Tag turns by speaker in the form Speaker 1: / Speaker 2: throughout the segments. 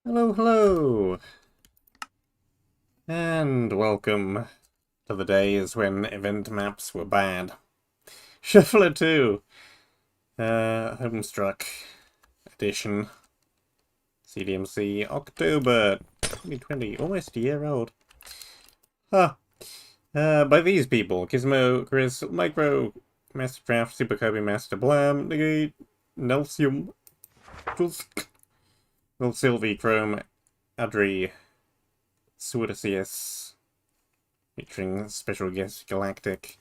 Speaker 1: Hello, hello, and welcome to the days when event maps were bad. Shuffler 2, Homestuck edition, CDMC, October 2020, almost a year old. By these people, Gizmo, Chris, Micro, Mastercraft, Super Kirby, Master Blam, Negate, Nelsium, Tusk, Will Sylvie, Chrome, Adri, Suidicius, featuring special guest Galactic.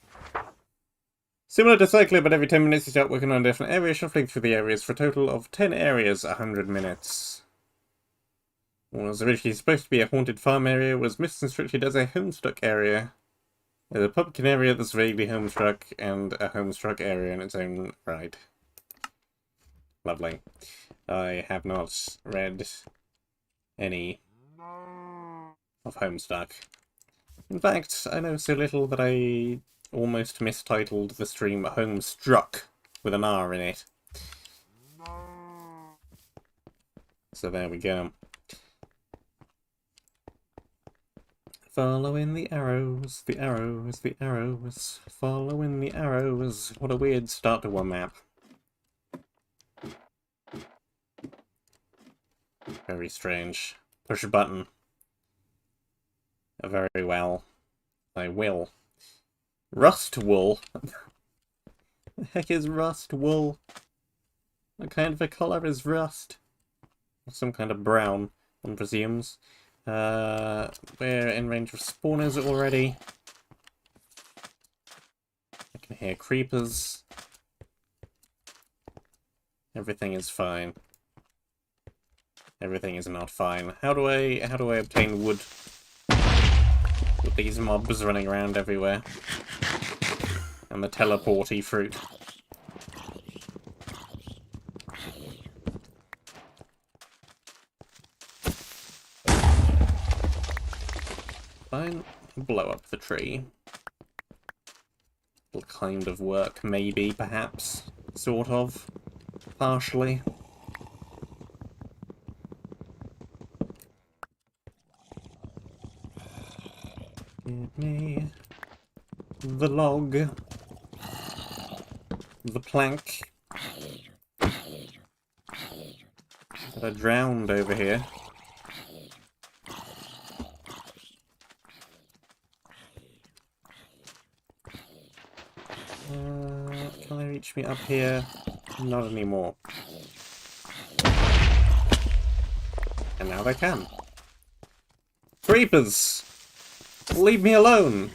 Speaker 1: Similar to Cycler, but every 10 minutes you start working on a different area, shuffling through the areas for a total of 10 areas, 100 minutes. What was originally supposed to be a haunted farm area was misconstructed as a Homestuck area. There's a pumpkin area that's vaguely Homestuck, and a Homestuck area in its own right. Lovely. I have not read any of Homestuck. In fact, I know so little that I almost mistitled the stream Homestruck with an R in it. So there we go. Following the arrows, the arrows, the arrows, following the arrows. What a weird start to one map. Very strange. Push a button. Very well. I will. Rust wool? The heck is rust wool? What kind of a colour is rust? Some kind of brown, one presumes. We're in range of spawners already. I can hear creepers. Everything is fine. Everything is not fine. How do I obtain wood? With these mobs running around everywhere. And the teleporty fruit. Fine. Blow up the tree. Will kind of work, maybe, perhaps. Sort of. Partially. Give me the log, the plank that I drowned over here. Can they reach me up here? Not anymore. And now they can. Creepers! Leave me alone!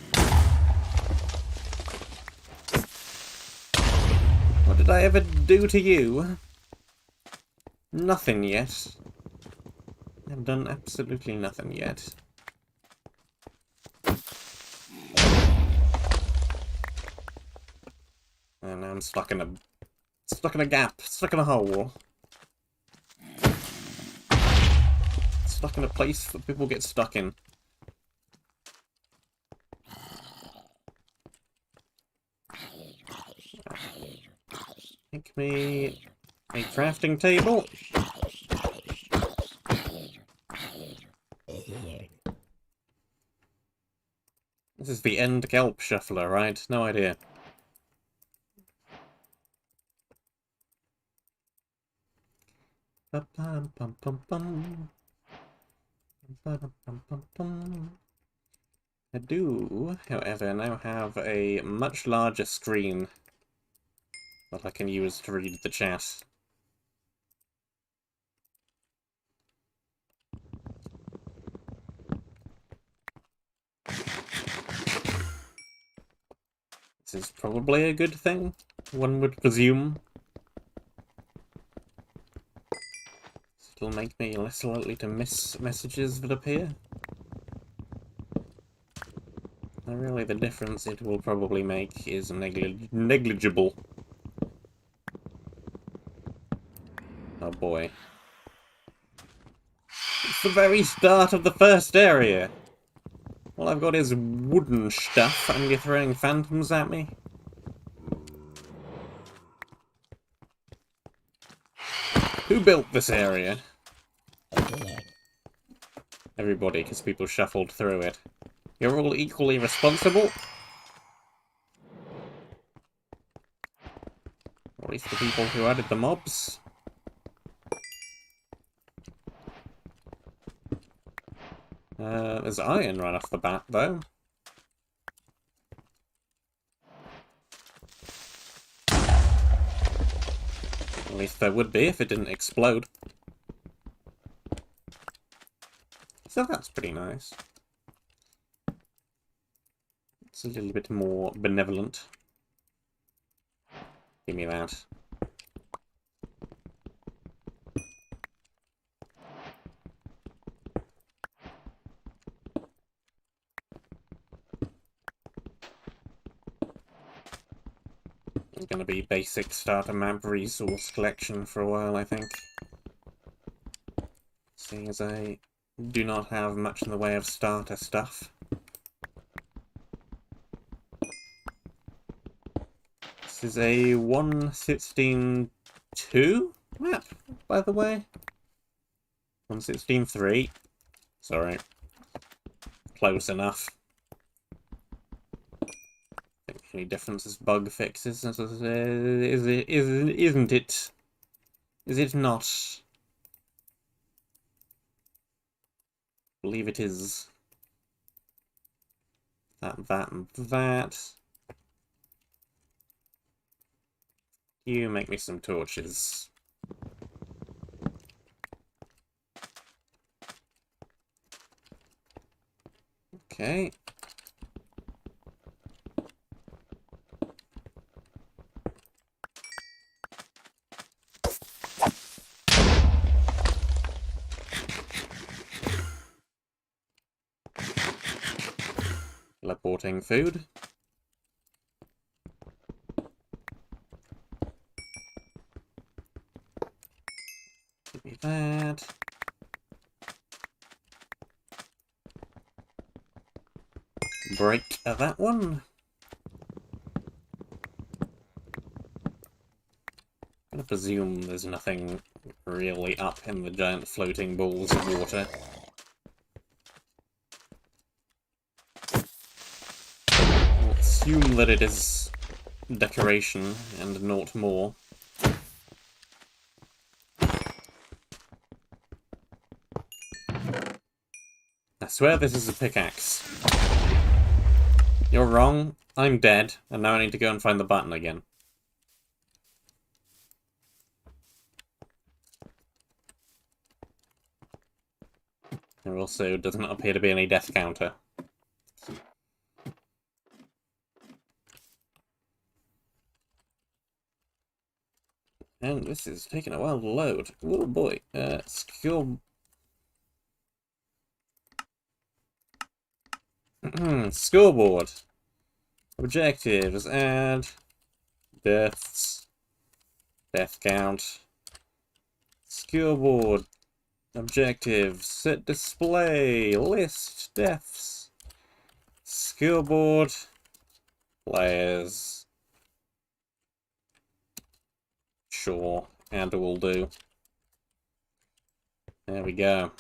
Speaker 1: What did I ever do to you? Nothing yet. I've done absolutely nothing yet. And now I'm stuck in a gap, stuck in a hole. Stuck in a place that people get stuck in. Make me a crafting table. This is the end kelp shuffler, right? No idea. I do, however, now have a much larger screen that I can use to read the chat. This is probably a good thing, one would presume. It'll make me less likely to miss messages that appear. And really, the difference it will probably make is negligible. Oh boy. It's the very start of the first area! All I've got is wooden stuff, and you're throwing phantoms at me? Who built this area? everybody because people shuffled through it. You're all equally responsible. Or at least the people who added the mobs. There's iron right off the bat, though. At least there would be if it didn't explode. So that's pretty nice. It's a little bit more benevolent. Give me that. It's going to be basic starter map resource collection for a while, I think. Seeing as I do not have much in the way of starter stuff. This is a 1.16.2 map, by the way. 1.16.3. Sorry. Close enough. I think the only difference is bug fixes. Isn't it? Is it not? I believe it is. That, and that. You make me some torches. Okay. Teleporting food. Give me that. Break at that one. I'm gonna presume there's nothing really up in the giant floating balls of water. I'll assume that it is decoration and naught more. I swear this is a pickaxe. You're wrong, I'm dead, and now I need to go and find the button again. There also does not appear to be any death counter. And this is taking a while to load. Oh boy, skill... Scoreboard. Objectives, add... Deaths. Death count. Scoreboard. Objectives. Set display. List. Deaths. Scoreboard. Players. Sure. And will do. There we go.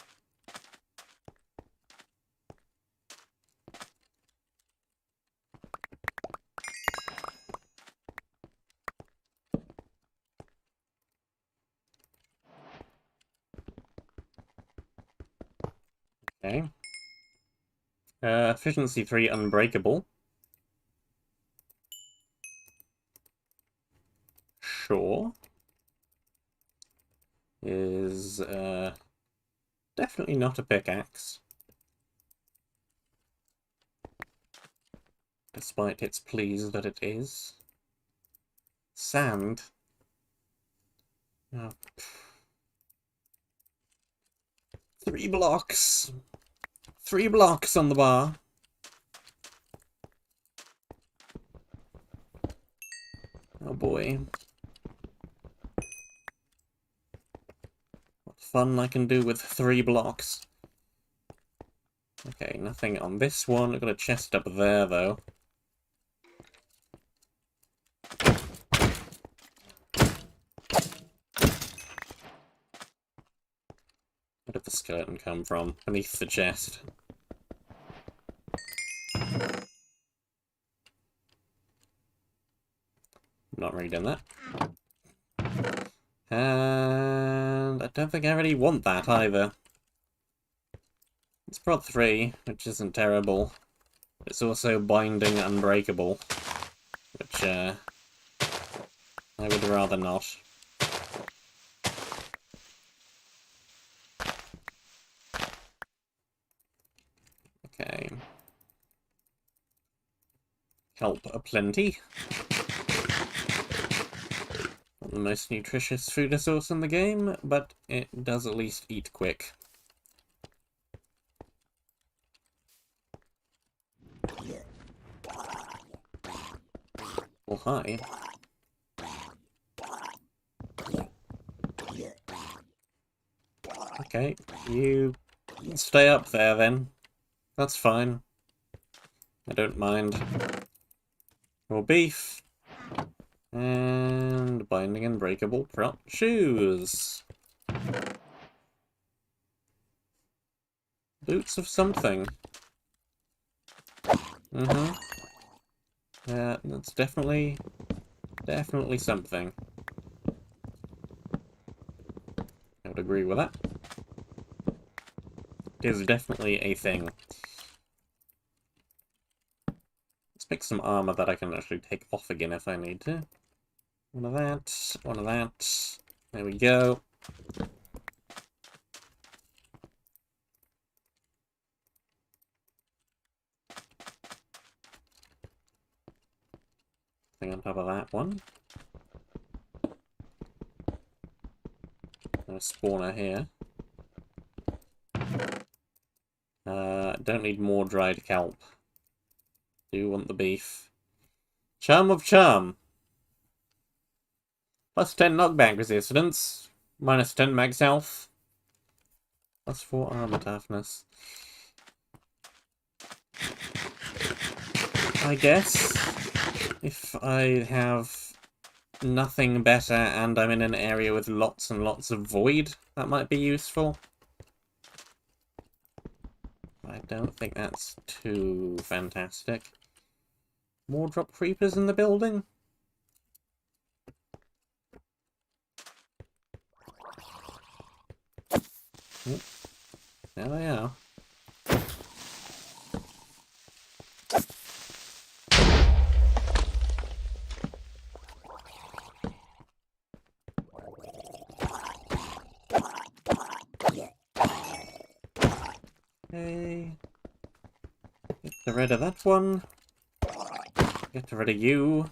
Speaker 1: Okay. Efficiency 3 unbreakable. Sure. Is definitely not a pickaxe. Despite its pleas that it is. Sand. Oh. 3 blocks. 3 blocks on the bar. Oh boy. What fun I can do with 3 blocks. Okay, nothing on this one. I've got a chest up there, though. Where did the skeleton come from? Beneath the chest. Not reading that. And I don't think I really want that either. It's prod 3, which isn't terrible. It's also binding unbreakable, which I would rather not. Okay. Kelp aplenty. Not the most nutritious food source in the game, but it does at least eat quick. Oh, hi. Okay, you stay up there then. That's fine. I don't mind. More beef. And binding unbreakable prop shoes. Boots of something. Mm-hmm. Yeah, that's definitely something. I would agree with that. It is definitely a thing. Let's pick some armor that I can actually take off again if I need to. One of that, one of that. There we go. Thing on top of that one. And a spawner here. Don't need more dried kelp. Do want the beef. Charm of Charm. Plus 10 knockback resistance. Minus 10 max health. Plus 4 armor toughness. I guess if I have nothing better and I'm in an area with lots and lots of void, that might be useful. I don't think that's too fantastic. More drop creepers in the building? Oh, there they are. Okay. Get rid of that one. Get rid of you.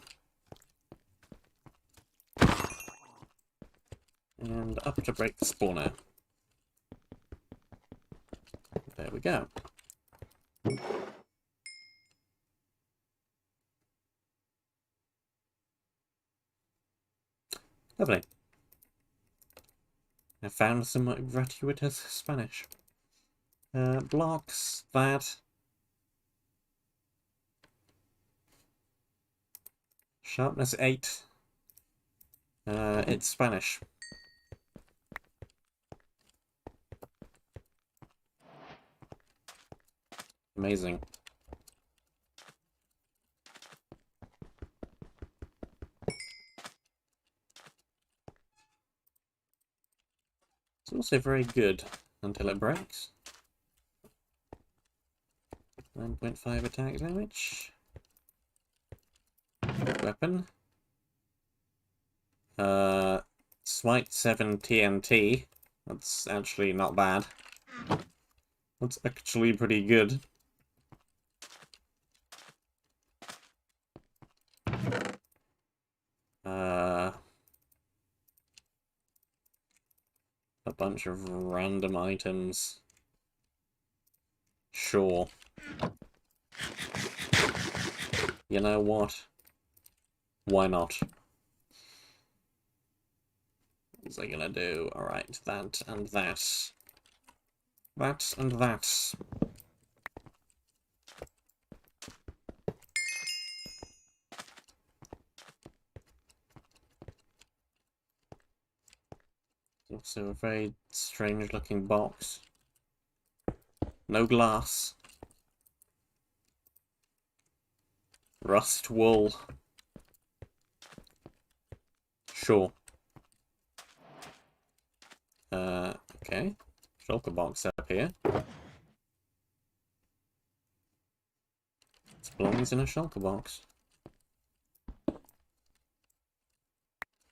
Speaker 1: And up to break the spawner. There we go. Lovely. I found some gratuitous Spanish. Blocks, that. Sharpness 8. It's Spanish. Amazing. It's also very good until it breaks. 9.5 attack damage. Good weapon. Smite 7 TNT. That's actually not bad. That's actually pretty good. A bunch of random items. Sure. You know what? Why not? What was I gonna do? Alright, that and that. That and that. So Also a very strange looking box. No glass. Rust wool. Sure. Okay. Shulker box up here. It belongs in a shulker box.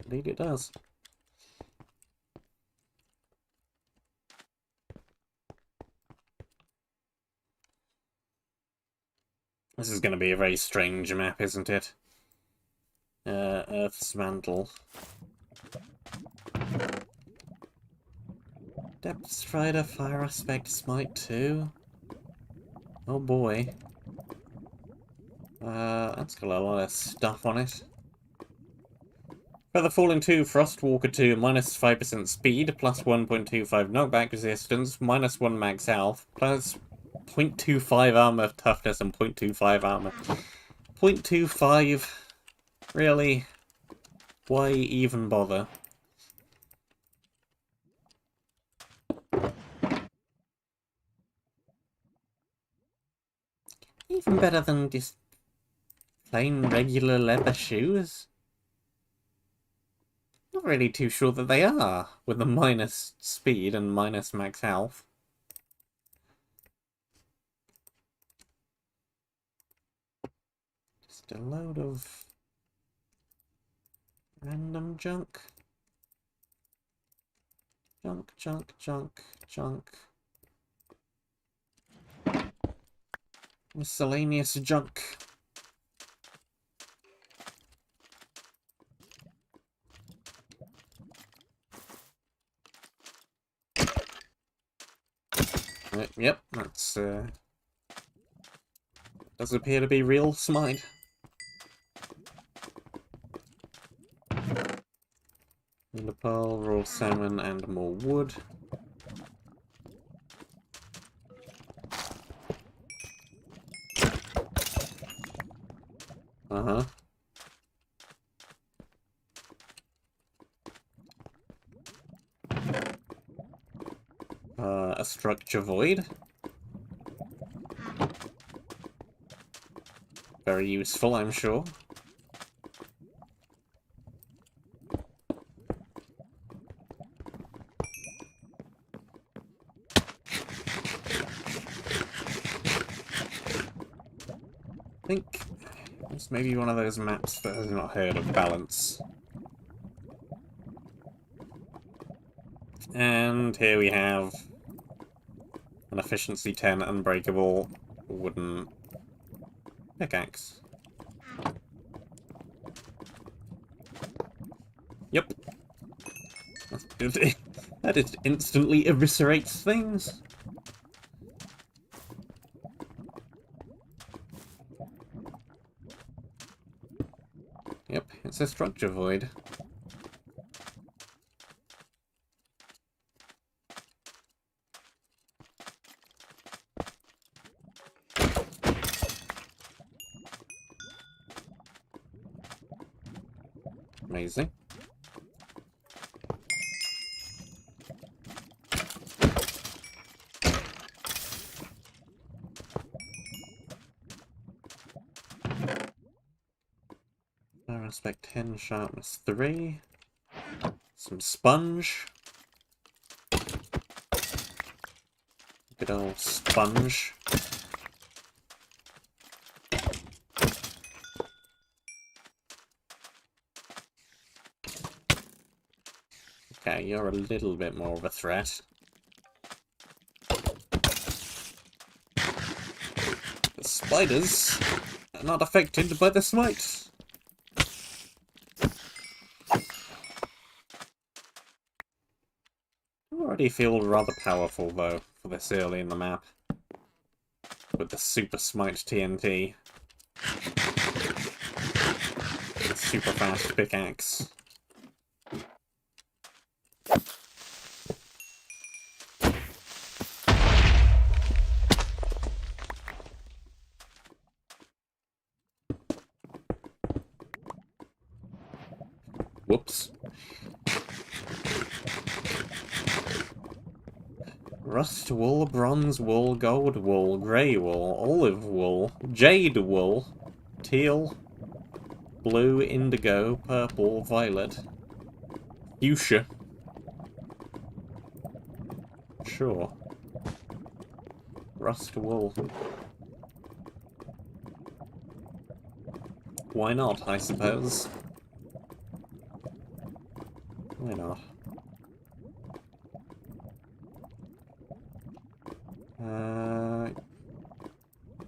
Speaker 1: Indeed it does. This is going to be a very strange map, isn't it? Earth's Mantle. Depth Strider, Fire Aspect, Smite 2. Oh boy. That's got a lot of stuff on it. Feather Falling 2, Frostwalker 2, minus 5% speed, plus 1.25 knockback resistance, minus 1 max health, plus 0.25 armor toughness and 0.25 armor. 0.25? Really? Why even bother? Even better than just plain regular leather shoes? Not really too sure that they are, with the minus speed and minus max health. Just a load of random junk. Junk, junk, junk, junk. Miscellaneous junk. Yep, that's does appear to be real smite. And a pearl, raw salmon, and more wood. Uh-huh. A structure void. Very useful, I'm sure. I think it's maybe one of those maps that has not heard of balance. And here we have an efficiency 10 unbreakable wooden pickaxe. Yep. That just instantly eviscerates things. Yep, it's a structure void. Amazing. Fire aspect 10, sharpness 3. Some sponge. Good old sponge. Okay, you're a little bit more of a threat. The spiders are not affected by the smite. I already feel rather powerful, though, for this early in the map. With the Super Smite TNT. The super fast pickaxe. Whoops. Rust wool, bronze wool, gold wool, grey wool, olive wool, jade wool, teal, blue, indigo, purple, violet, fuchsia. Sure. Rust wool. Why not, I suppose? Why not?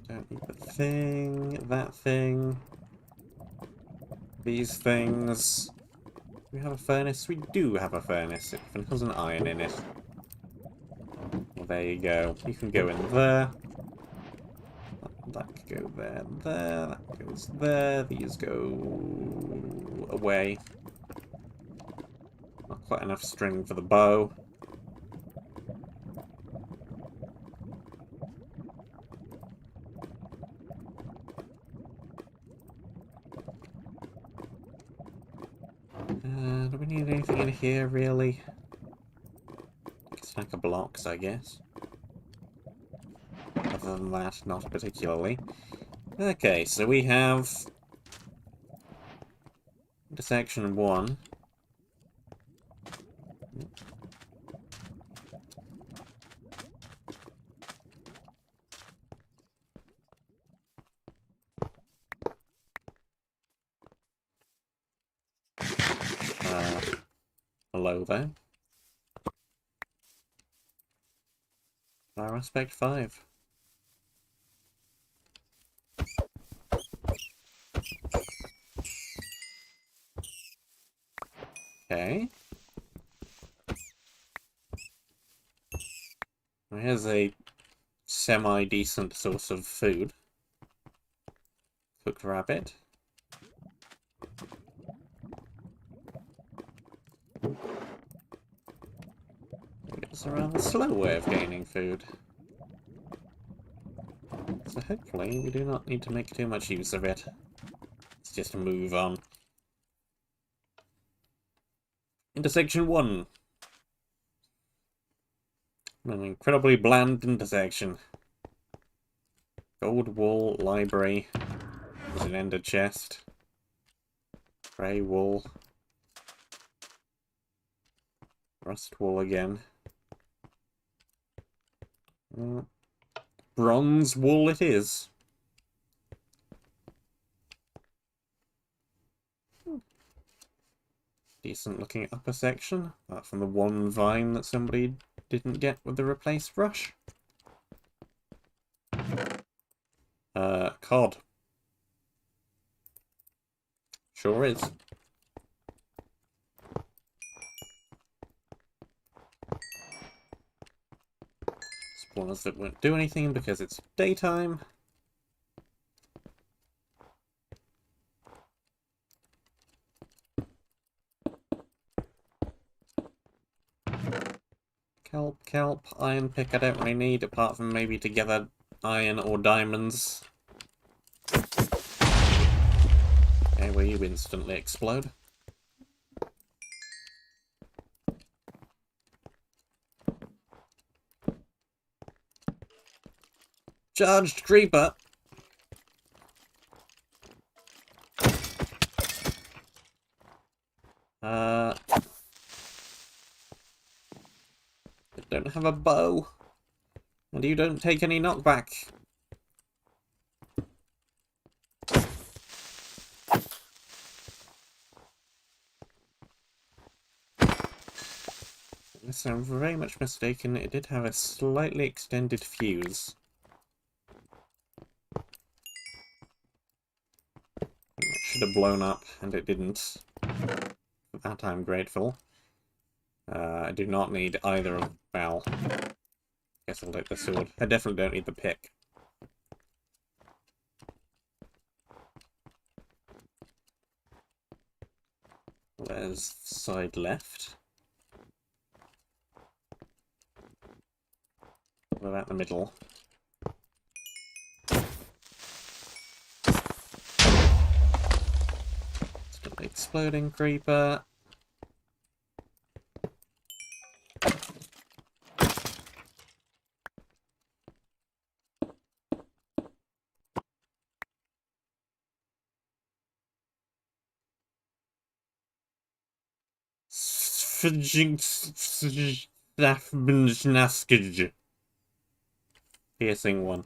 Speaker 1: Don't need the thing, that thing, these things. Do we have a furnace? We do have a furnace. It even has an iron in it. Well, there you go. You can go in there. That could go there, there. That goes there. These go away. Not quite enough string for the bow. Do we need anything in here, really? A stack of blocks, I guess. Other than that, not particularly. Okay, so we have intersection 1. Hello there. Fire aspect 5. Okay. Here's a semi-decent source of food. Cooked rabbit. It's a rather slow way of gaining food. So hopefully we do not need to make too much use of it. Let's just move on. Intersection 1. An incredibly bland intersection. Gold wool, library. There's an ender chest. Grey wool. Rust wool again. Bronze wool it is. Decent looking upper section, apart from the one vine that somebody didn't get with the replaced brush. Cod. Sure is. Spawners that won't do anything because it's daytime. Kelp, iron pick I don't really need, apart from maybe to gather iron or diamonds. Okay, where you instantly explode. Charged creeper! You don't have a bow. And you don't take any knockback. Unless I'm very much mistaken, it did have a slightly extended fuse. It should have blown up, and it didn't. For that I'm grateful. I do not need either of... well... guess I'll take the sword. I definitely don't need the pick. There's side left. What about the middle? Still the exploding creeper. Piercing one.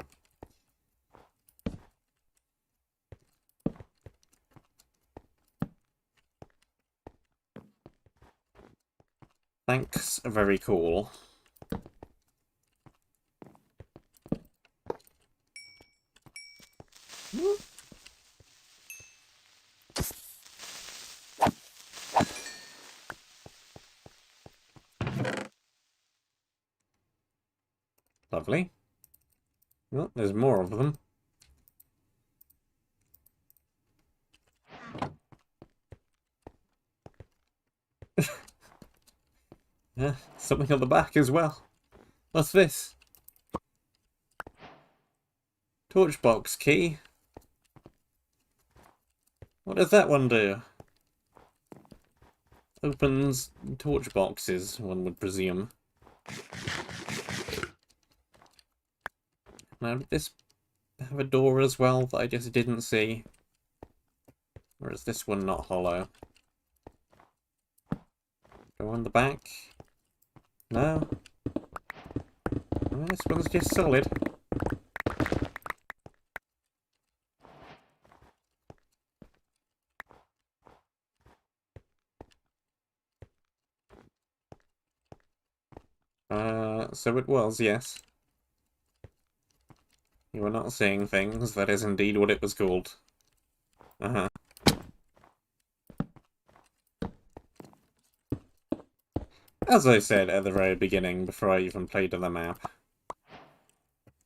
Speaker 1: Thanks, very cool. Lovely. Well, there's more of them. Yeah, something on the back as well. What's this? Torchbox key. What does that one do? Opens torch boxes, one would presume. Now, did this have a door as well that I just didn't see? Or is this one not hollow? Go on the back? No? Oh, this one's just solid. So it was, yes. You were not seeing things, that is indeed what it was called. Uh-huh. As I said at the very beginning, before I even played the map.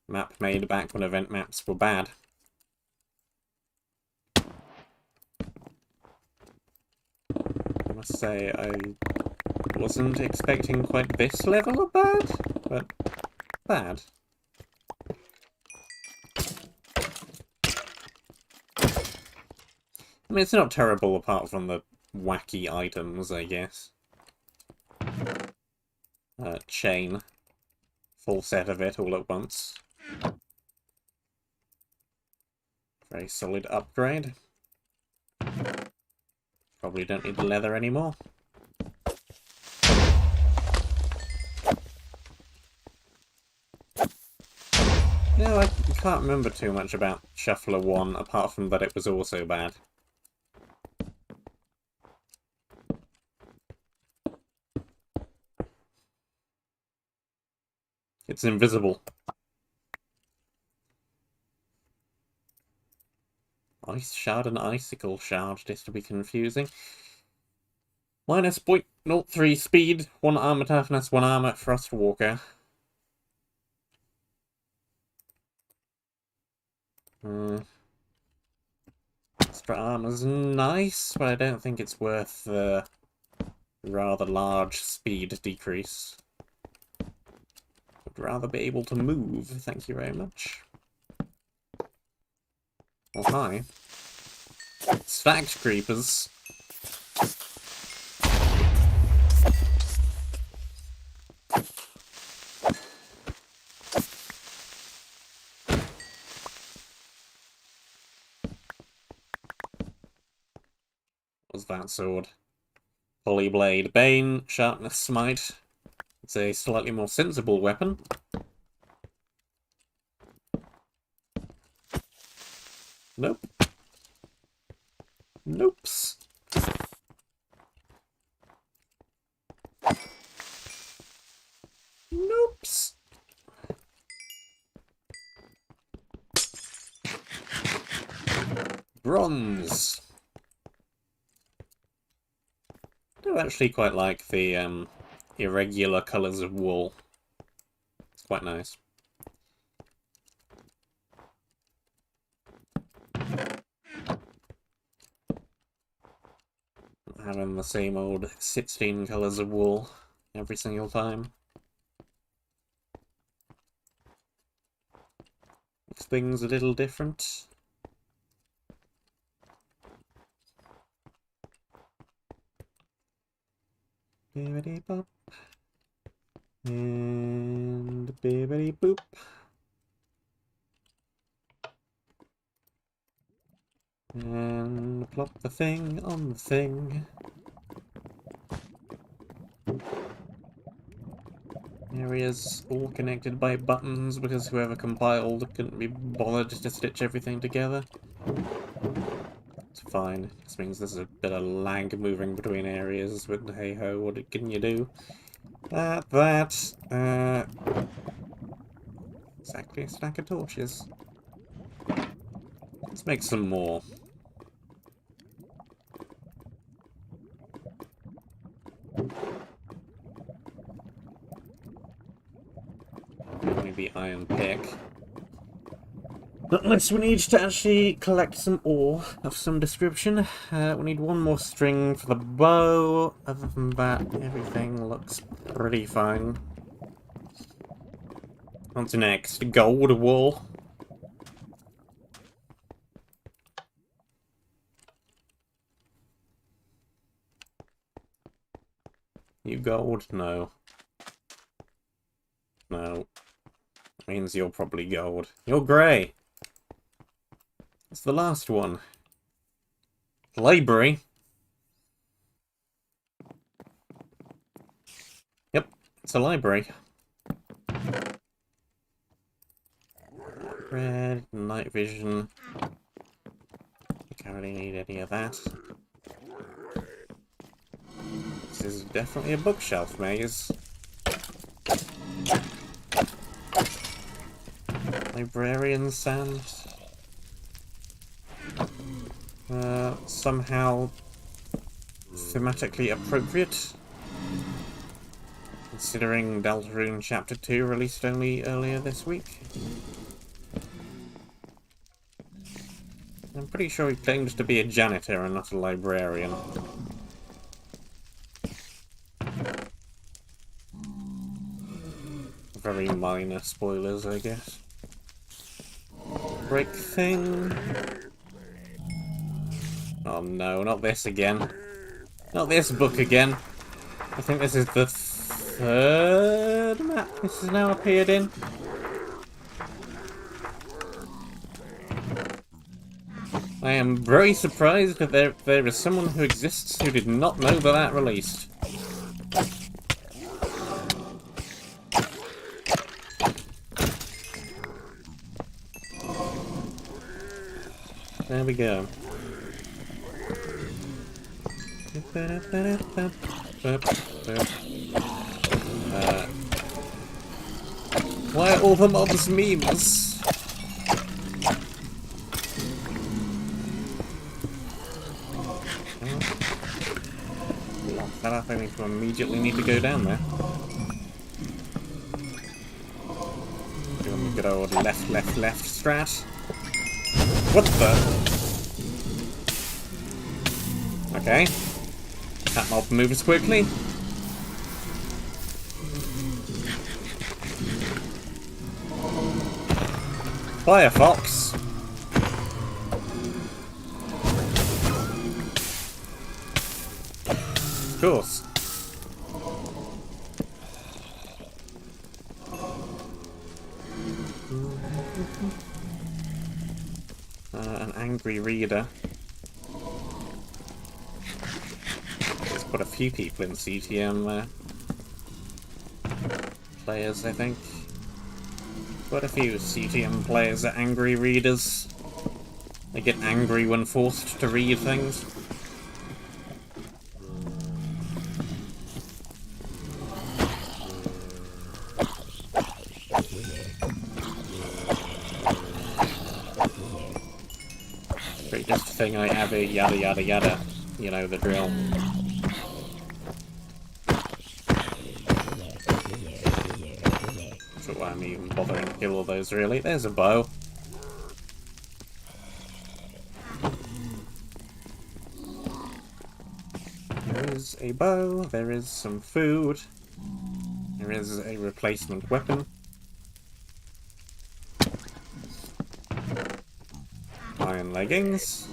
Speaker 1: Map made back when event maps were bad. I must say, I wasn't expecting quite this level of bad, but bad. I mean, it's not terrible apart from the wacky items, I guess. Chain. Full set of it all at once. Very solid upgrade. Probably don't need the leather anymore. No, I can't remember too much about Shuffler 1, apart from that it was also bad. It's invisible. Ice shard and icicle shard, just to be confusing. Minus 0.03 speed, 1 armor toughness, 1 armor Frostwalker. Extra armor's nice, but I don't think it's worth the rather large speed decrease. I'd rather be able to move, thank you very much. Oh, hi. Stacked creepers. What's that sword? Polyblade Bane, Sharpness Smite. It's a slightly more sensible weapon. Nope. Nopes. Nopes. Bronze. I do actually quite like the irregular colours of wool. It's quite nice. Having the same old 16 colours of wool every single time. Makes things a little different. Bibbidi bop. And bibbidi boop. And plop the thing on the thing. Areas all connected by buttons because whoever compiled couldn't be bothered to stitch everything together. It's fine. This means there's a bit of lag moving between areas, but hey ho, what can you do? Exactly a stack of torches. Let's make some more. Only the iron pick. Unless we need to actually collect some ore of some description. We need one more string for the bow. Other than that, everything looks pretty fine. On to next. Gold wool. You gold? No. No. Means you're probably gold. You're grey. It's the last one. Library. Yep, it's a library. Red, night vision. Don't really need any of that. This is definitely a bookshelf maze. Librarian sand. Somehow thematically appropriate, considering Deltarune Chapter 2 released only earlier this week. I'm pretty sure he claims to be a janitor and not a librarian. Very minor spoilers, I guess. Break thing. Oh no, not this again. Not this book again. I think this is the third map this has now appeared in. I am very surprised that there is someone who exists who did not know that released. There we go. Why are all the mobs memes? Lock that up, I need to go down there. Doing the good old left strat. What the? Okay. That mob moves quickly. Firefox. Of course. An angry reader. There's quite a few people in CTM players, I think. Quite a few CTM players are angry readers. They get angry when forced to read things. Greatest thing I ever, yada yada yada. You know the drill. Not sure why I'm even bothering to kill all those, really. There's a bow. There is a bow, there is some food. There is a replacement weapon. Iron leggings.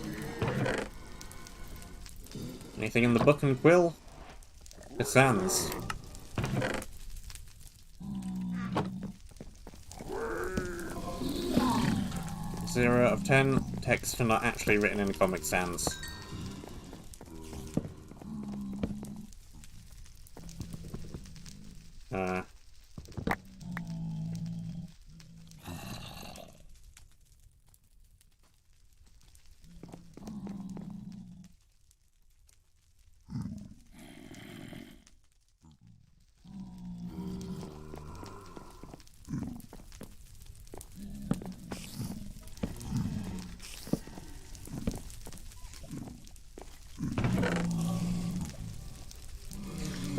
Speaker 1: Anything in the book and quill? It sans. Zero of 10. Text not actually written in Comic Sans.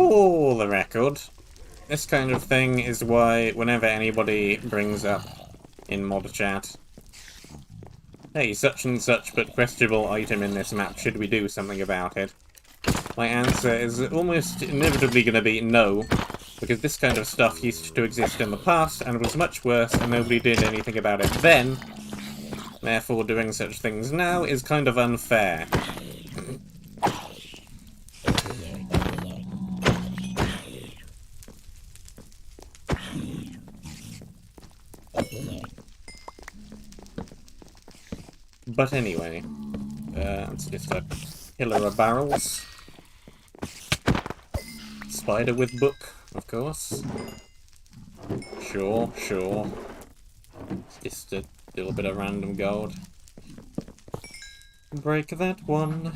Speaker 1: For the record, this kind of thing is why whenever anybody brings up in mod chat, hey, such and such but questionable item in this map, should we do something about it? My answer is almost inevitably going to be no, because this kind of stuff used to exist in the past and was much worse and nobody did anything about it then. Therefore, doing such things now is kind of unfair. But anyway, it's just a killer of barrels. Spider with book, of course. Sure, sure. It's just a little bit of random gold. Break that one.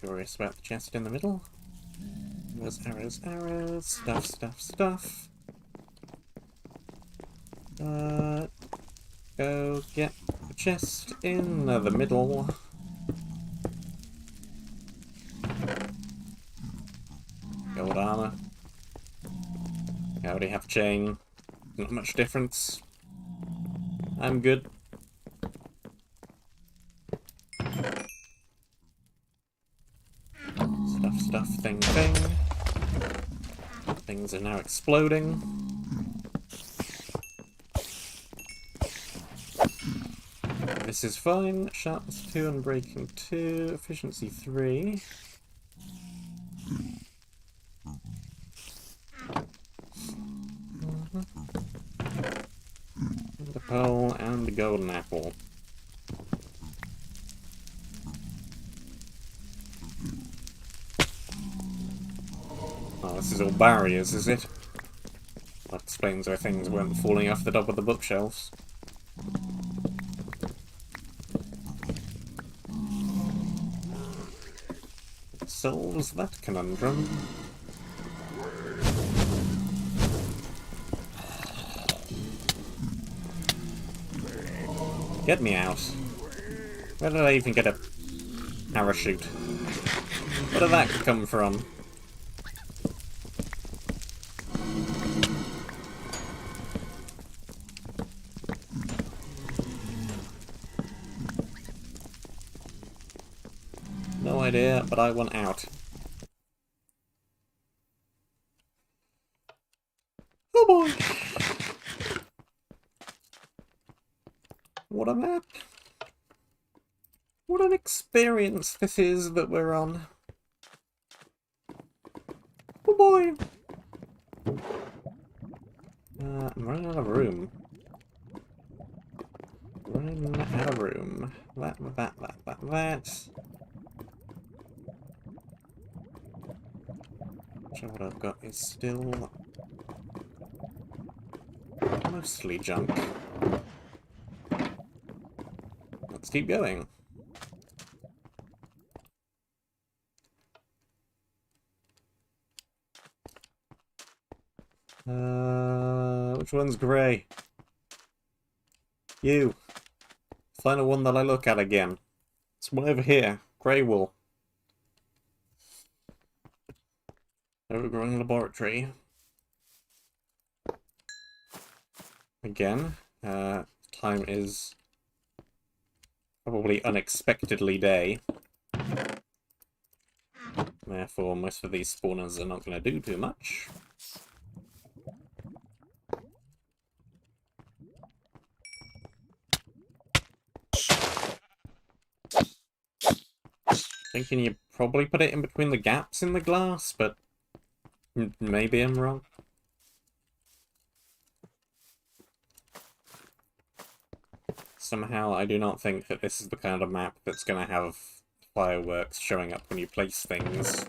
Speaker 1: Curious about the chest in the middle. There's arrows, arrows, stuff, stuff, stuff. Go get the chest in the middle. Gold armor. I already have chain. Not much difference. I'm good. Stuff, stuff, thing, thing. Things are now exploding. This is fine. Sharpness 2 and breaking 2. Efficiency 3. The pearl and the golden apple. Oh, this is all barriers, is it? That explains why things weren't falling off the top of the bookshelves. Solves that conundrum. Get me out. Where did I even get a parachute? Where did that come from? No idea, but I want out. Oh boy! What a map! What an experience this is that we're on. Oh boy! I'm running out of room. Running out of room. That. So what I've got is still mostly junk. Let's keep going. Which one's grey? You. Final one that I look at again. It's one over here. Grey wool. Overgrowing laboratory. Again. Time is probably unexpectedly day. Therefore, most of these spawners are not going to do too much. Thinking you probably put it in between the gaps in the glass, but maybe I'm wrong. Somehow I do not think that this is the kind of map that's going to have fireworks showing up when you place things.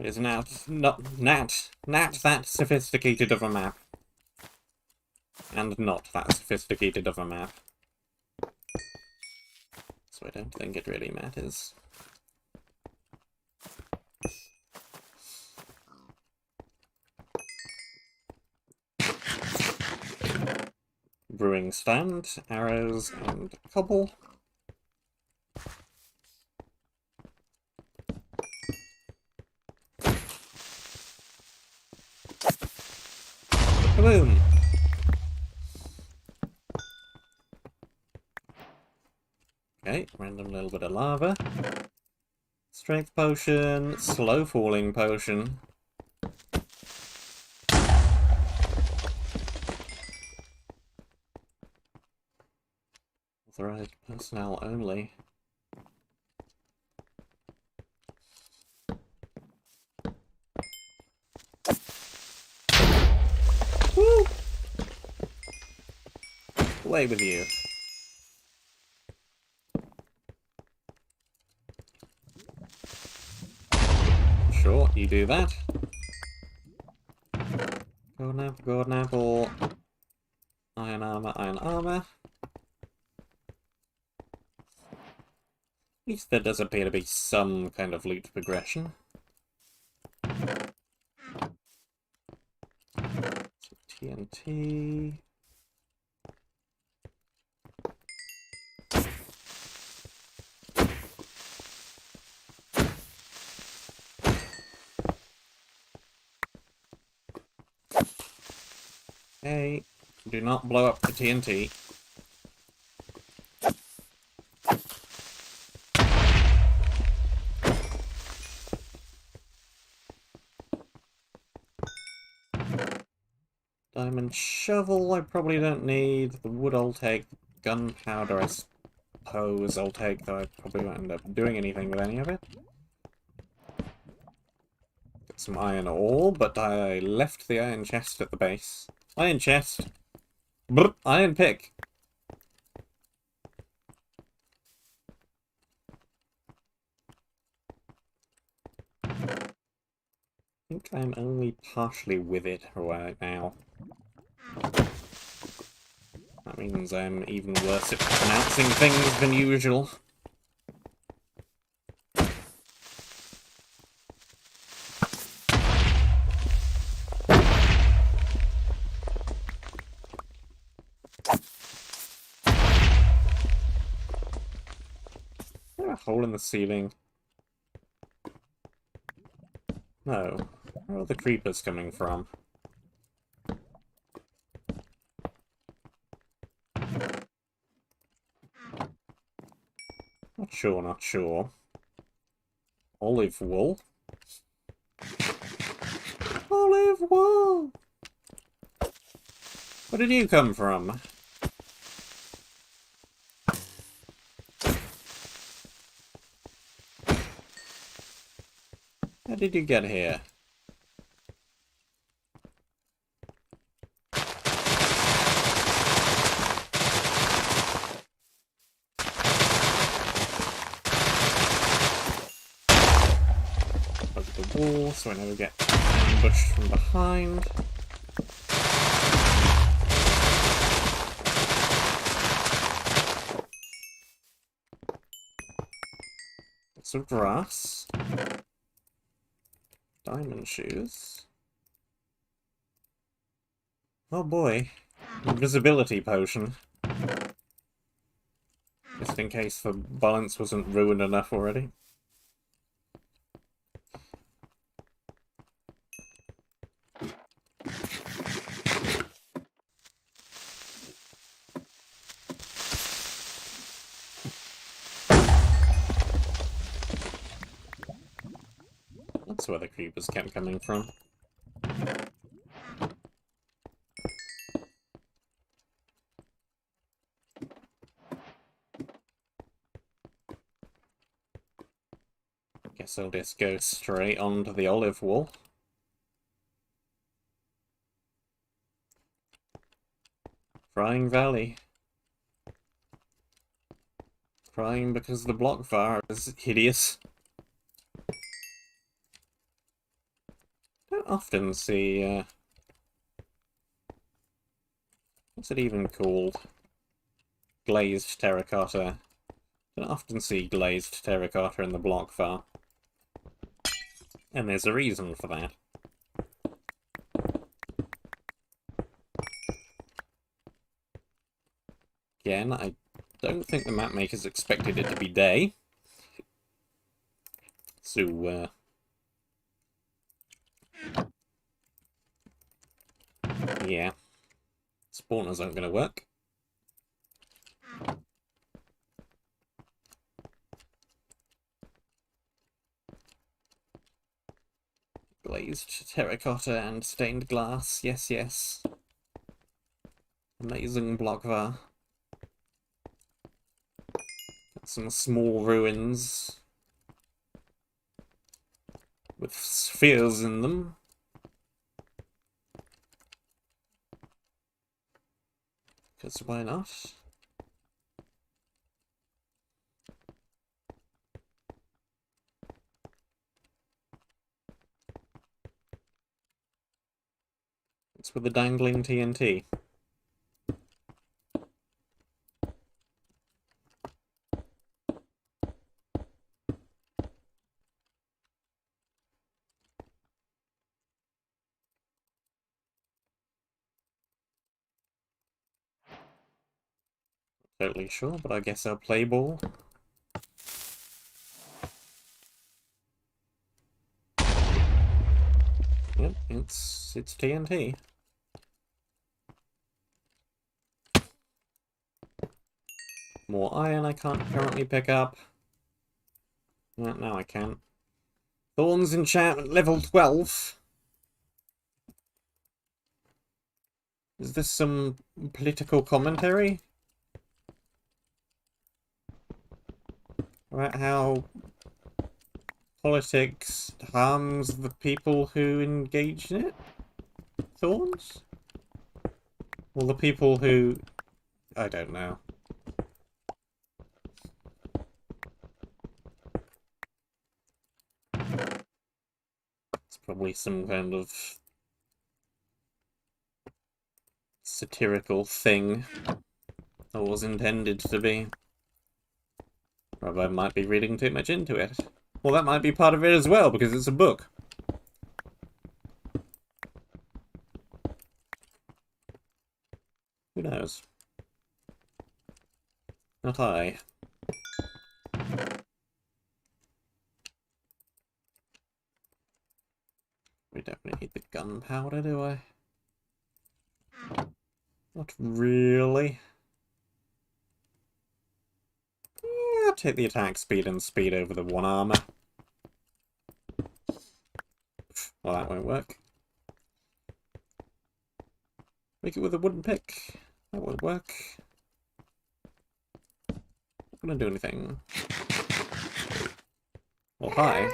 Speaker 1: It is not that sophisticated of a map. And not that sophisticated of a map. So I don't think it really matters. brewing stand, arrows, and cobble. Kaboom! Okay, random little bit of lava. Strength potion, slow falling potion. Authorized personnel only. Woo! Away with you. Sure, you do that. Golden apple, golden apple. Iron armor, iron armor. At least there does appear to be some kind of loot progression. Some TNT. Hey, do not blow up the TNT. Diamond shovel, I probably don't need. The wood I'll take. Gunpowder, I suppose I'll take, though I probably won't end up doing anything with any of it. Got some iron ore, but I left the iron chest at the base. Iron chest. Brr, iron pick. I think I'm only partially with it right now. That means I'm even worse at pronouncing things than usual. Is there a hole in the ceiling? No. Where are the creepers coming from? Not sure, not sure. Olive wool? Olive wool! Where did you come from? How did you get here? Over the wall so I never get ambushed from behind. Some grass. Diamond shoes. Oh boy. Invisibility potion. Just in case the balance wasn't ruined enough already. That's where the creepers kept coming from. Guess I'll just go straight onto the olive wool. Crying Valley. Crying because the block fire is hideous. Don't often see, what's it even called? Glazed terracotta. Don't often see glazed terracotta in the block fire. And there's a reason for that. Again, I don't think the map makers expected it to be day. So, yeah. Spawners aren't going to work. Glazed terracotta and stained glass. Yes, yes. Amazing block there. Got some small ruins with spheres in them. Because why not? It's with the dangling TNT. Totally sure, but I guess I'll play ball. Yep, it's TNT. More iron I can't currently pick up. No, I can't. Thorns enchantment level 12. Is this some political commentary? About how politics harms the people who engage in it? Thorns? Well, the people who... I don't know. It's probably some kind of satirical thing. Or was intended to be. Or I might be reading too much into it. Well, that might be part of it as well, because it's a book. Who knows? Not I. We definitely need the gunpowder, do I? Not really. Yeah, I'll take the attack speed and speed over the one armor. Well, that won't work. Make it with a wooden pick. That won't work. Not gonna do anything. Well, hi.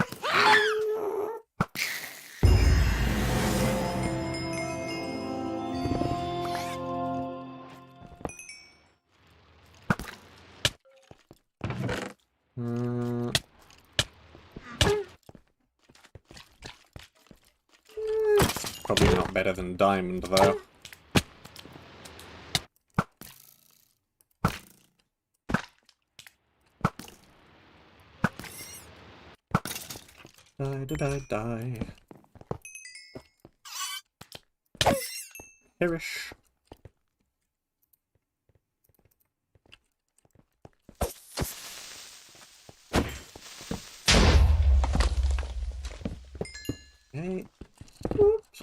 Speaker 1: Probably not better than diamond, though. Die. Perish. Okay. Oops.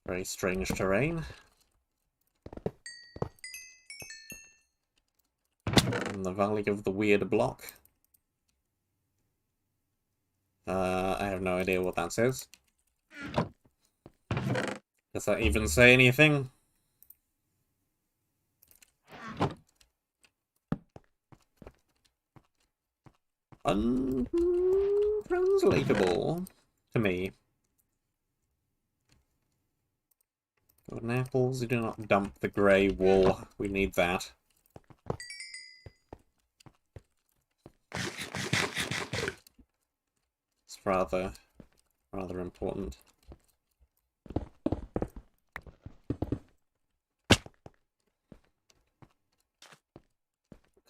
Speaker 1: Very strange terrain. In the Valley of the Weird Block. I have no idea what that says. Does that even say anything? Untranslatable to me. Golden apples, you do not dump the grey wool. We need that. It's rather important.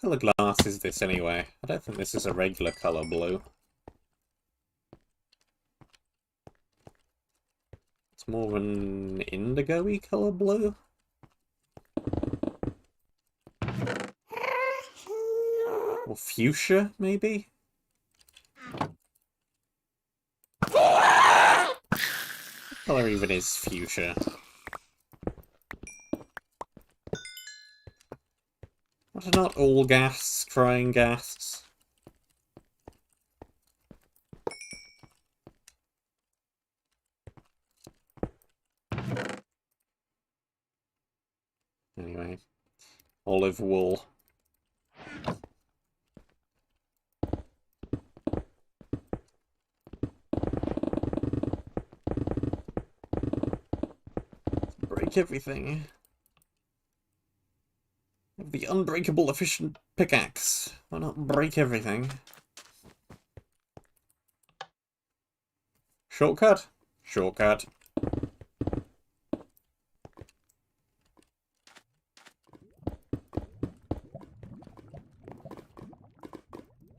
Speaker 1: What colour glass is this anyway? I don't think this is a regular colour blue. It's more of an indigo-y colour blue. Or fuchsia, maybe? What colour even is fuchsia? What are not all ghasts crying ghasts? Anyway, olive wool. Break everything. The unbreakable efficient pickaxe. Why not break everything? Shortcut? Shortcut.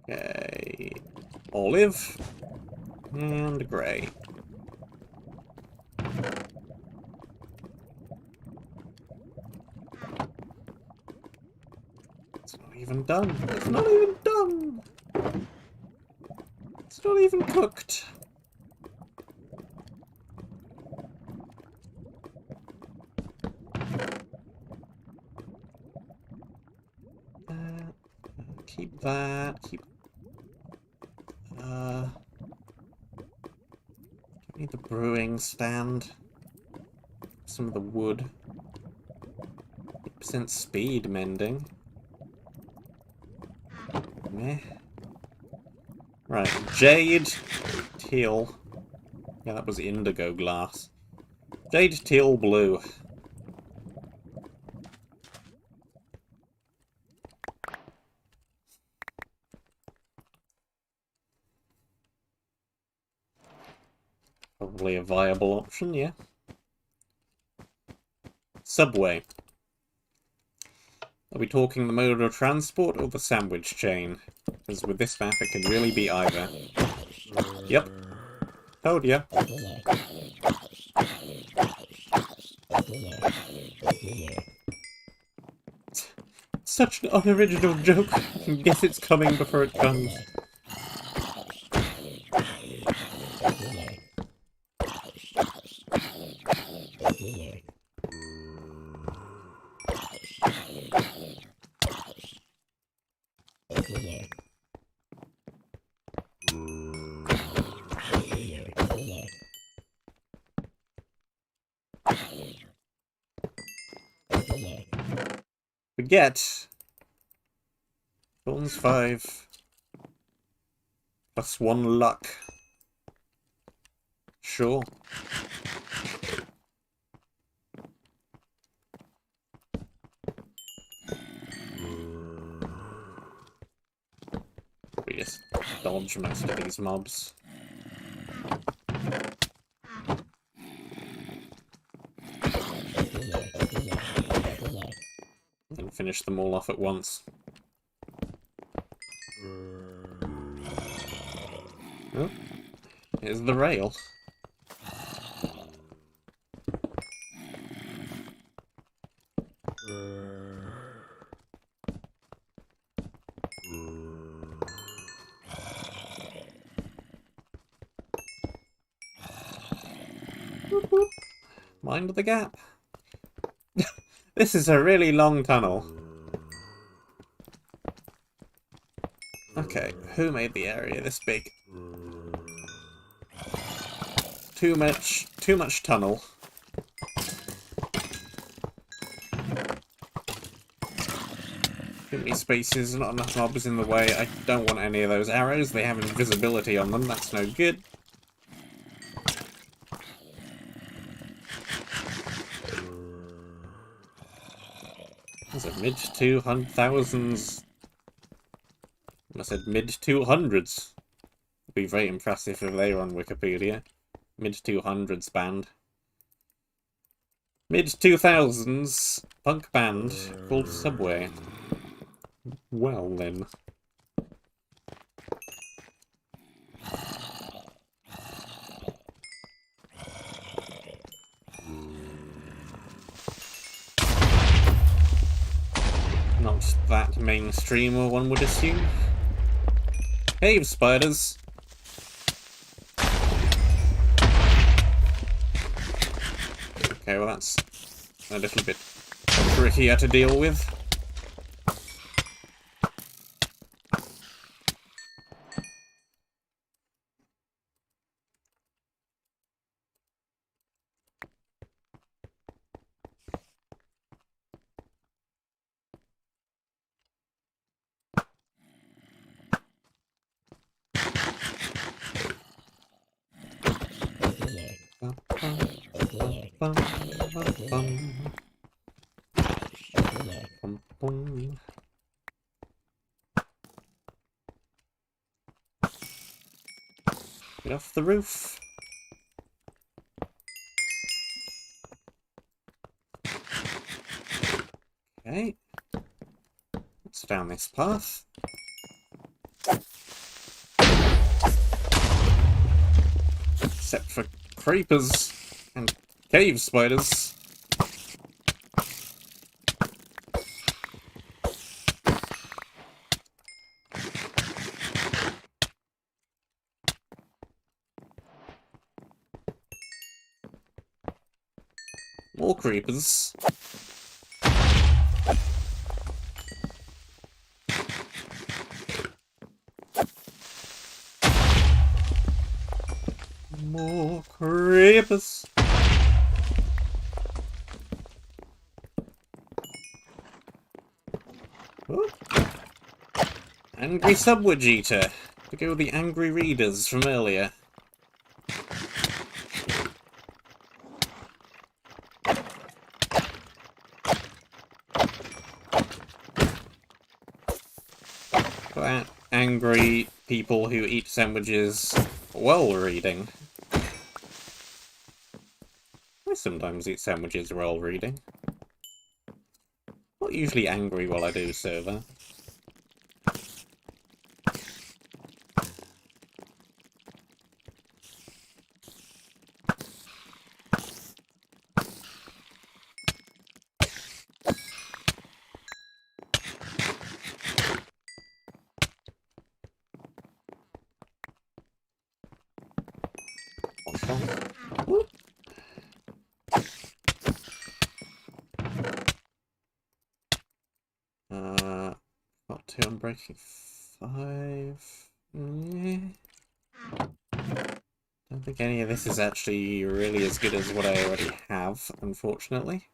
Speaker 1: Okay. Olive. And grey. It's not even done. It's not even done. It's not even cooked. Keep that. Keep. Need the brewing stand. Some of the wood. 8% speed mending. Meh. Right, jade, teal. Yeah, that was indigo glass. Jade, teal, blue. Probably a viable option, yeah. Subway. Are we talking the mode of transport or the sandwich chain? Because with this map it can really be either. Yep. Told ya. Such an unoriginal joke. I can guess it's coming before it comes. Forget. Thorns 5. Plus 1 luck. Sure. We just dodge most of these mobs. And finish them all off at once. Oh, here's the rail. Whoop, whoop. Mind the gap. This is a really long tunnel. Okay, who made the area this big? Too much tunnel. Too many spaces, not enough mobs in the way. I don't want any of those arrows. They have invisibility on them. That's no good. There's a mid-200,000s. I said mid-200s. Would be very impressive if they were on Wikipedia. Mid-200s band. Mid-2000s punk band called Subway. Well then. not that mainstream, one would assume. Cave spiders. Okay, well that's a little bit trickier to deal with. Get off the roof. Okay. Let's down this path. Except for creepers and cave spiders. More creepers. More creepers. Oh. Angry Subway Eater. To go with the angry readers from earlier. That angry people who eat sandwiches while reading. I sometimes eat sandwiches while reading. Not usually angry while I do so, though. Whoop. Got 2 on breaking 5. Yeah. Don't think any of this is actually really as good as what I already have, unfortunately.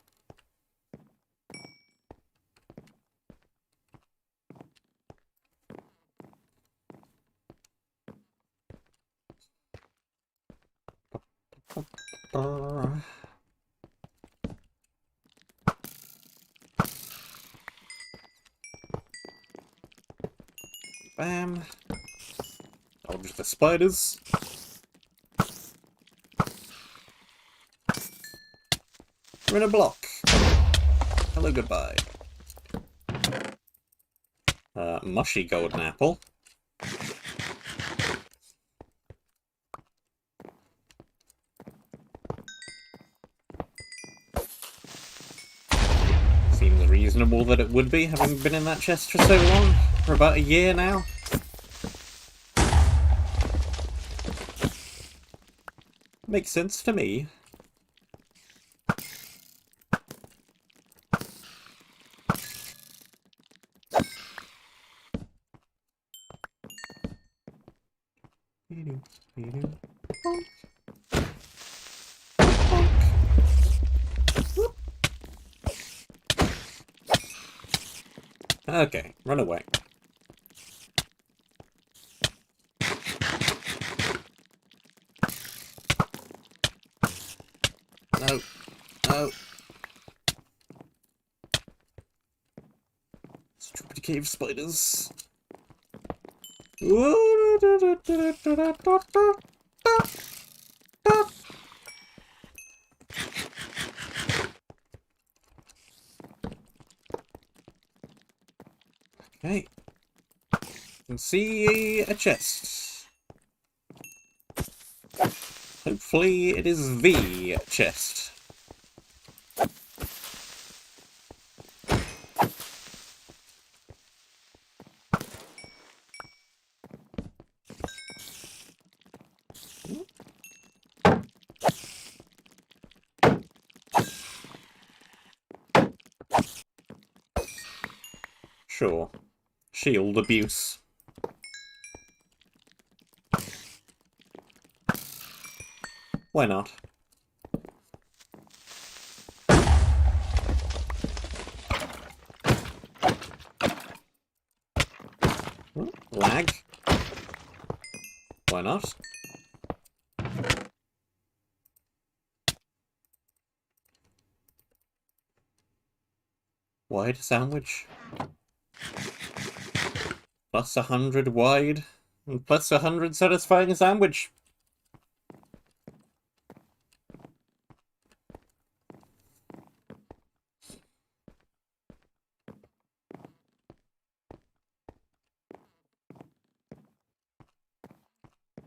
Speaker 1: Bam. Dodge the spiders. We're in a block. Hello, goodbye. Mushy golden apple. Seems reasonable that it would be, having been in that chest for so long. For about a year now. Makes sense to me. Okay, run away. No. No. Stupid cave spiders. Okay. Can see a chest. Hopefully it is the chest. Sure. Shield abuse. Why not? Lag? Why not? Wide sandwich. Plus 100 wide. And plus 100 satisfying sandwich.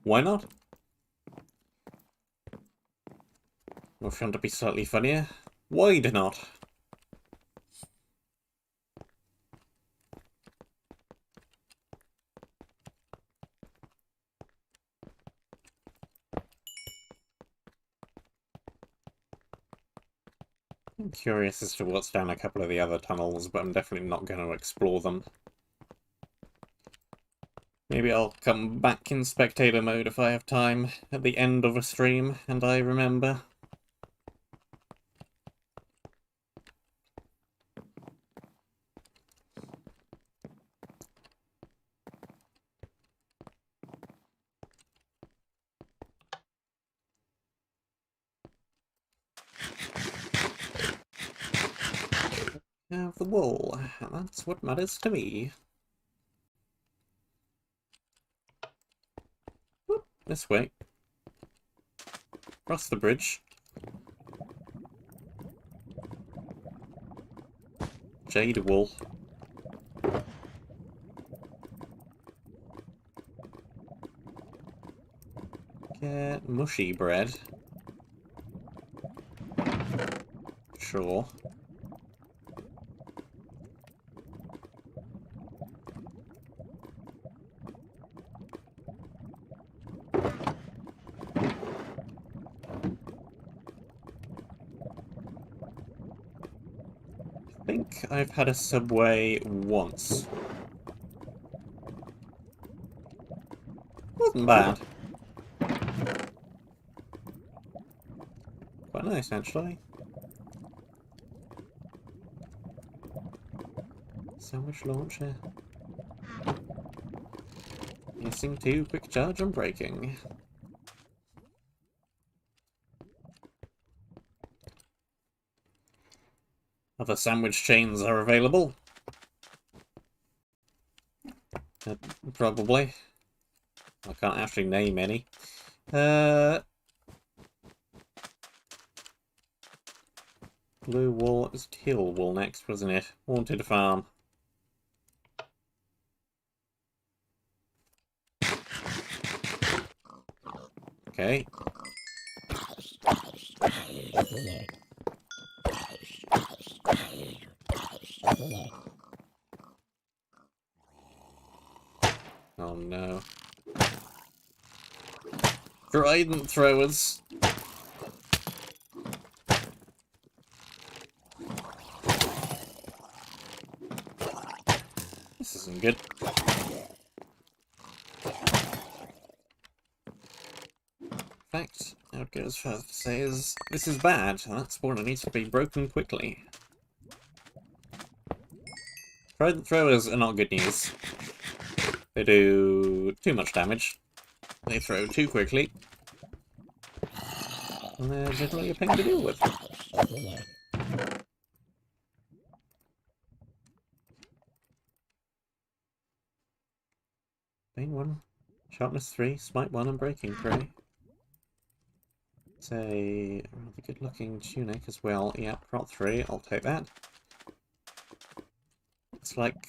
Speaker 1: Why not? Or if you want to be slightly funnier, why not? I'm curious as to what's down a couple of the other tunnels, but I'm definitely not going to explore them. Maybe I'll come back in spectator mode if I have time at the end of a stream and I remember. Have the wool. That's what matters to me. Whoop, this way. Cross the bridge. Jade wool. Get mushy bread. Sure. I think I've had a subway once. Wasn't bad. Quite nice, actually. Sandwich launcher. Missing 2, quick charge and braking. Other sandwich chains are available. Probably. I can't actually name any. Blue wool. It was teal wool next, wasn't it? Haunted farm. Okay. Oh no. Trident throwers. This isn't good. In fact, I would go as far as to say is this is bad, and that spawner needs to be broken quickly. Trident throwers are not good news. They do too much damage. They throw too quickly. And they're generally a pain to deal with. Bane 1, sharpness 3, smite 1, and breaking 3. It's a rather good looking tunic as well. Yep, prot 3, I'll take that. Looks like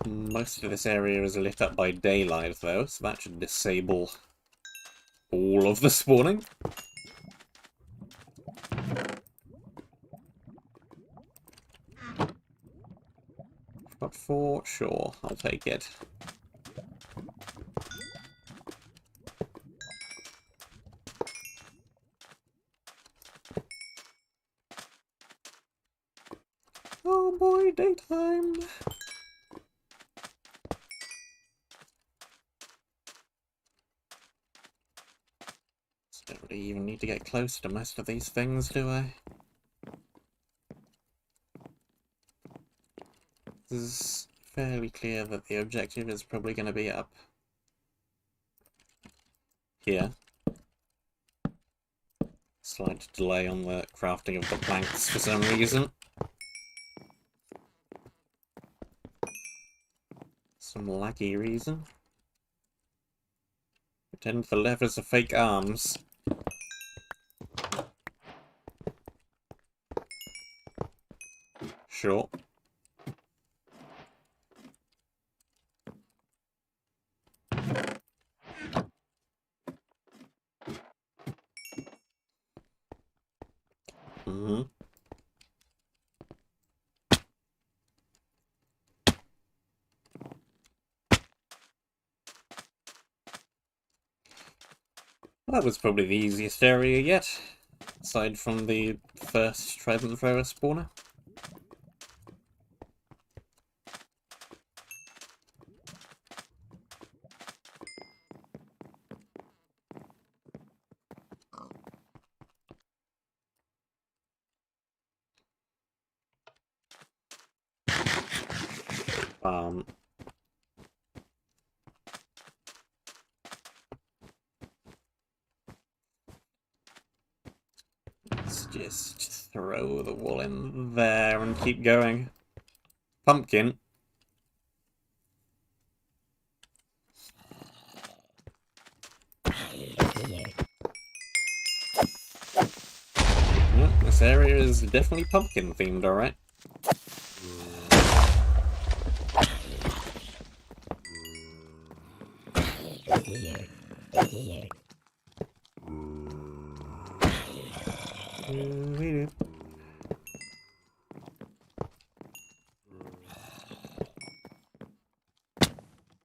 Speaker 1: most of this area is lit up by daylight though, so that should disable all of the spawning. Prot 4, sure, I'll take it. Oh boy, daytime! Don't really even need to get close to most of these things, do I? This is fairly clear that the objective is probably going to be up here. Slight delay on the crafting of the planks for some reason. Some laggy reason. Pretend the levers are fake arms. Sure. Mm-hmm. That was probably the easiest area yet, aside from the first Trident Thrower spawner. Let's just throw the wool in there and keep going. Pumpkin. Yeah, this area is definitely pumpkin themed, alright.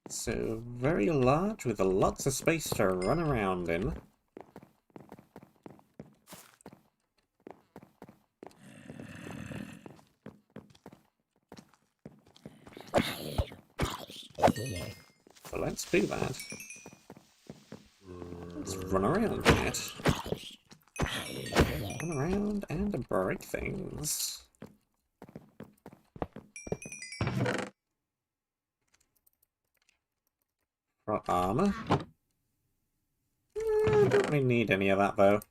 Speaker 1: So, very large with lots of space to run around in. So let's do that. Let's run around in it. Run around and break things. For armor. Don't really need any of that though.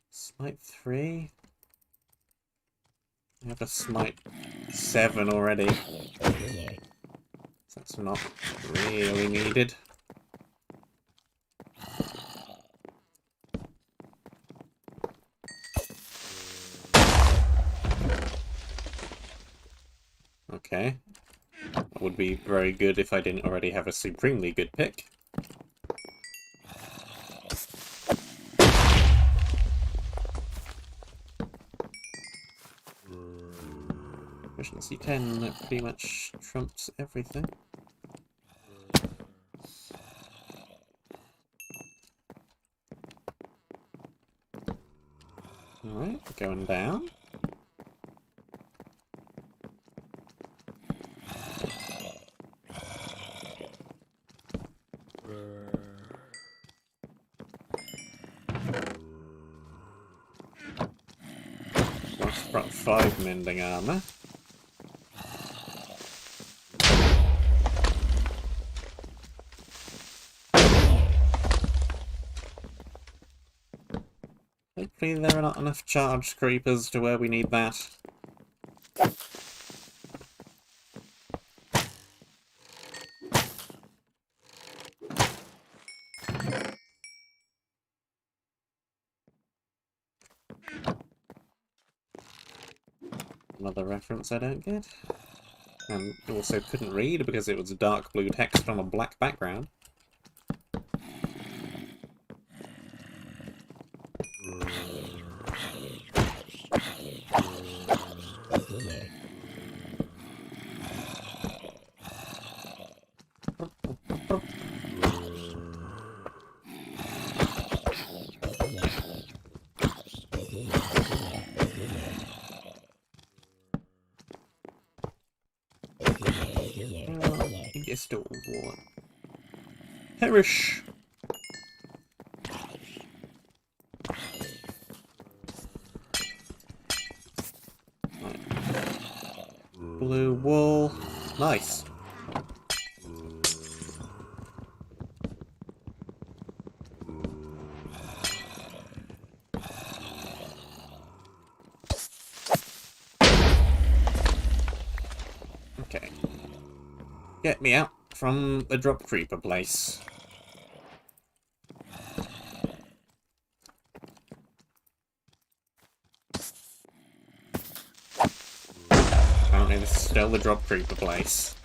Speaker 1: Smite 3. I have a smite 7 already. That's not really needed. Okay. That would be very good if I didn't already have a supremely good pick. Efficiency 10 that pretty much trumps everything. Alright, going down. Lost about 5 mending armor. Hopefully there are not enough charged creepers to where we need that. Another reference I don't get. And also couldn't read because it was dark blue text on a black background. Still war. Perish! blue wool. Nice. Okay. Get me out from the drop creeper place. Apparently this is still the drop creeper place.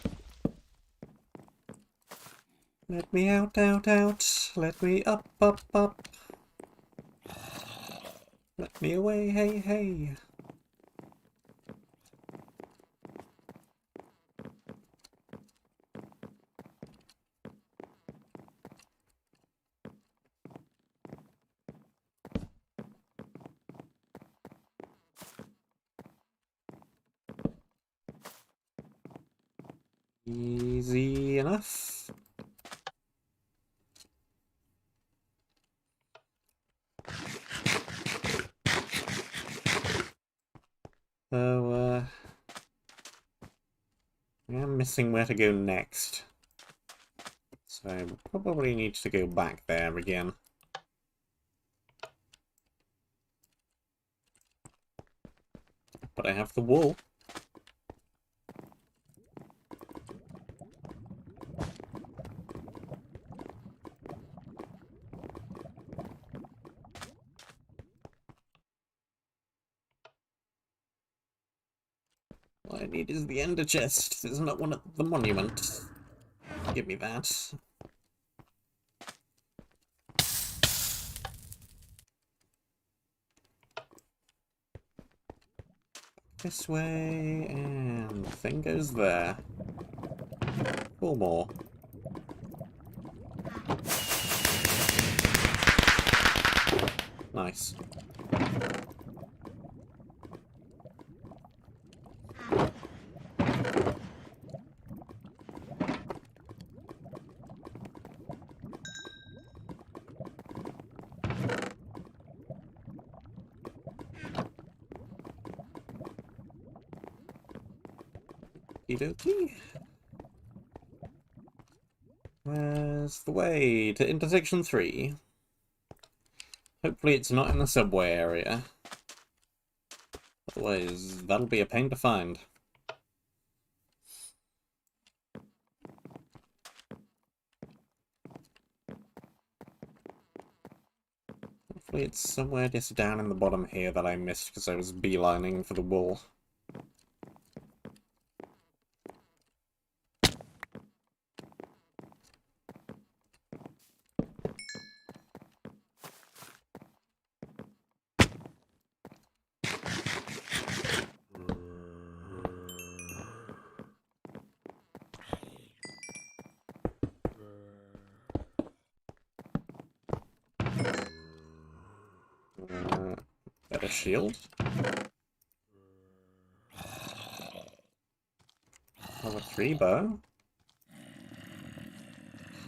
Speaker 1: Let me out, out, out. Let me up, up, up. Let me away, hey, hey. Easy enough. So, I'm missing where to go next. So, we'll probably need to go back there again. But I have the wool. All I need is the ender chest. There's not one at the monument. Give me that. This way, and the thing goes there. 4 more. Nice. Okie-dokie. Where's the way to intersection 3? Hopefully it's not in the subway area. Otherwise, that'll be a pain to find. Hopefully it's somewhere just down in the bottom here that I missed because I was beelining for the wool. Better shield. Level 3 bow.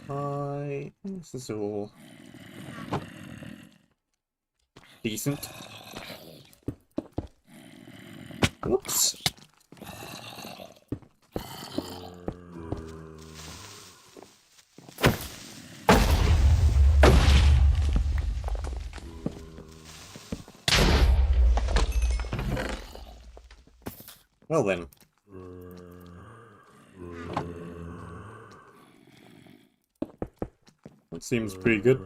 Speaker 1: Hi. This is all decent. Whoops. Well then. That seems pretty good.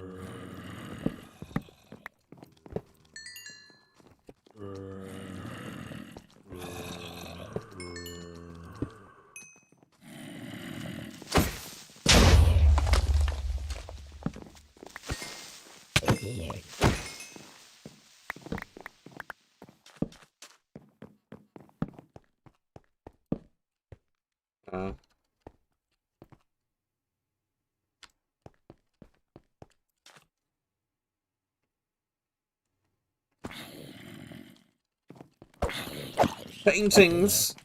Speaker 1: Paintings!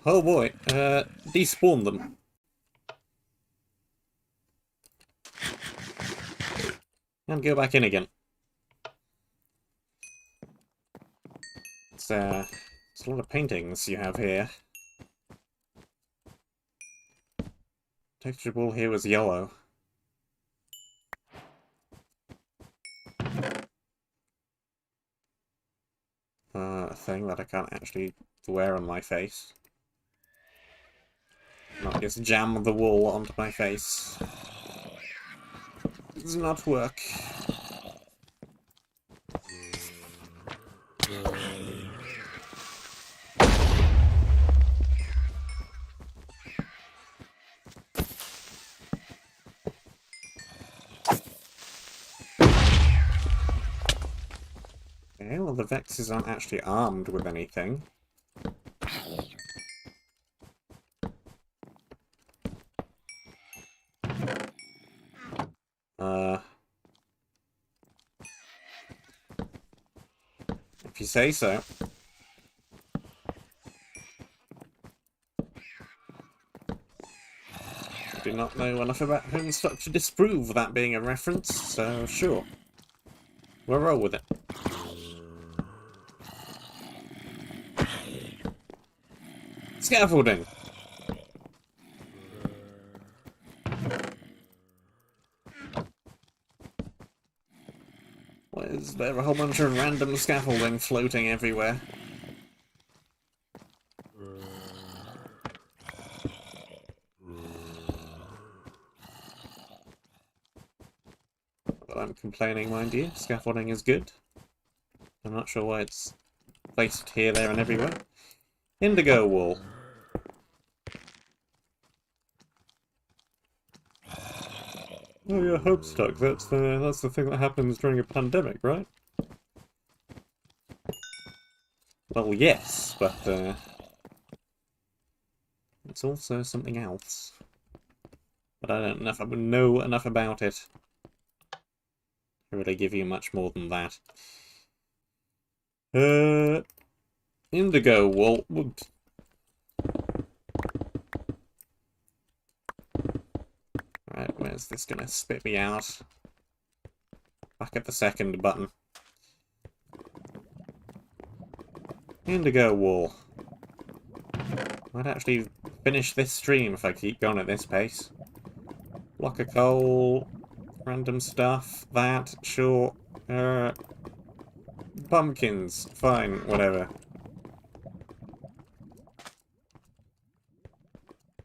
Speaker 1: Oh boy, despawn them. And go back in again. It's a lot of paintings you have here. Texture ball here was yellow. A thing that I can't actually wear on my face. Not just jam the wool onto my face. It does not work. Okay, well the Vexes aren't actually armed with anything. If you say so. I do not know enough about Homestuck to disprove that being a reference, so sure. We'll roll with it. Scaffolding! Why is there a whole bunch of random scaffolding floating everywhere? Well, I'm complaining, mind you. Scaffolding is good. I'm not sure why it's placed here, there, and everywhere. Indigo wool. Oh yeah, Homestuck. That's the thing that happens during a pandemic, right? Well, yes, but it's also something else. But I don't know enough about it to really give you much more than that. Indigo wool. Right, where's this gonna spit me out? Back at the second button. Indigo wool. Might actually finish this stream if I keep going at this pace. Block of coal, random stuff, that, sure. Pumpkins, fine, whatever.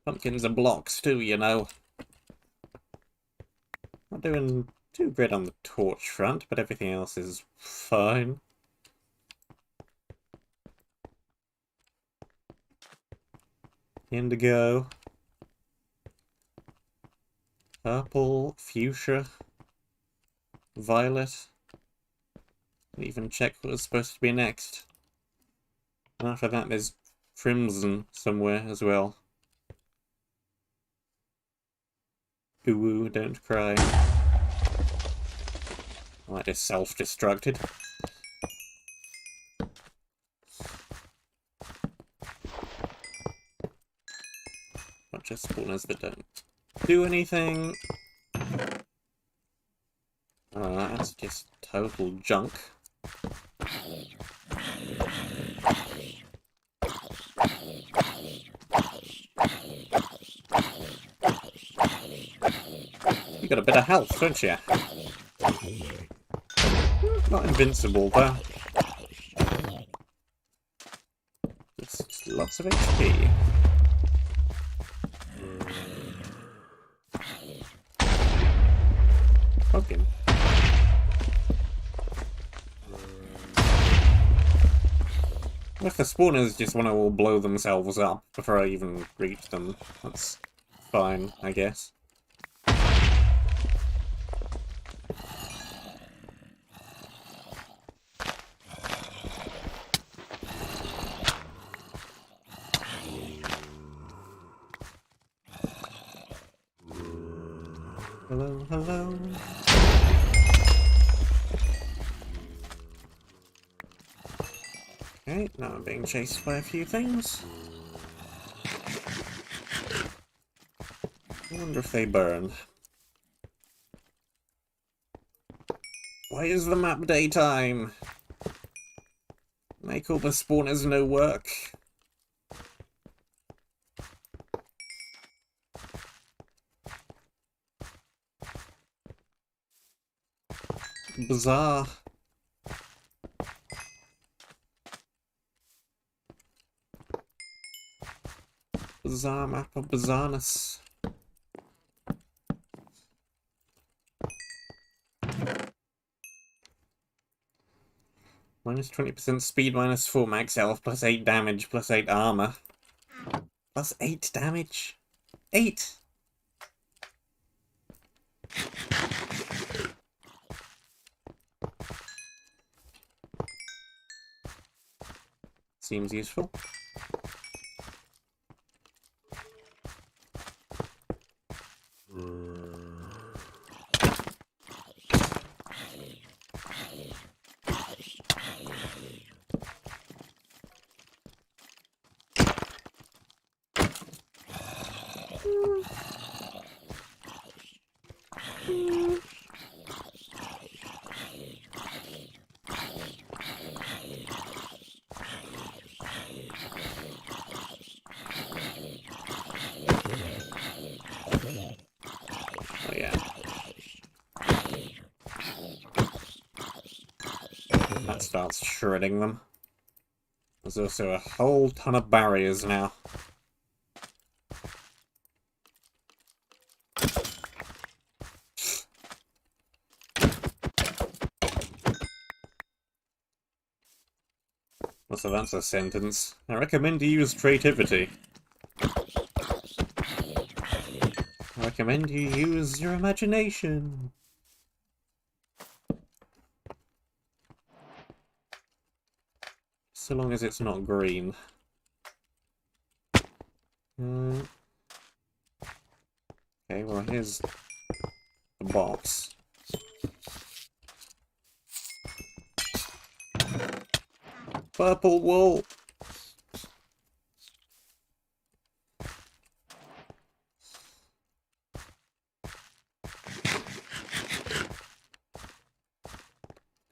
Speaker 1: Pumpkins are blocks too, you know. Not doing too great on the torch front, but everything else is fine. Indigo. Purple, fuchsia, violet. Didn't even check what was supposed to be next. And after that there's crimson somewhere as well. Ooh, don't cry. Oh, I just self-destructed. Bunch of spawners that don't do anything. That's just total junk. You got a bit of health, don't you? Not invincible, though. Just lots of HP. Pumpkin. If the spawners just want to all blow themselves up before I even reach them, that's fine, I guess. Hello, hello. Okay, now I'm being chased by a few things. I wonder if they burn. Why is the map daytime? Make Make all the spawners no work. Bizarre. Bizarre map of bizarreness. Minus 20% speed, minus 4 max health, plus 8 damage, plus 8 armor. Plus 8 damage? 8! Seems useful. Oh yeah. That starts shredding them. There's also a whole ton of barriers now. So that's a sentence. I recommend you use creativity. I recommend you use your imagination. So long as it's not green. Okay, well here's the box. Purple wool!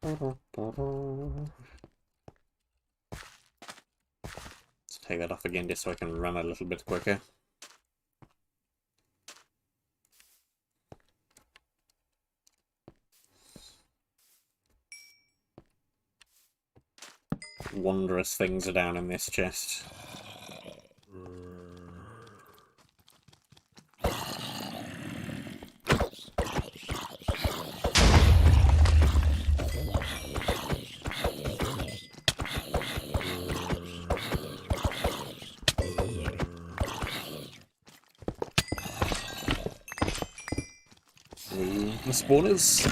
Speaker 1: Let's take that off again just so I can run a little bit quicker. Wondrous things are down in this chest. The spawners.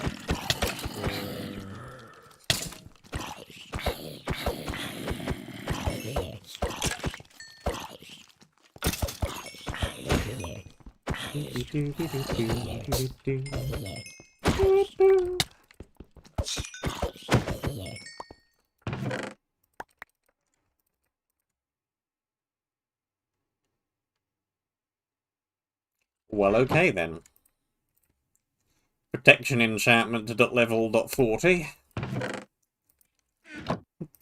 Speaker 1: Well, okay then. Protection enchantment to level 40.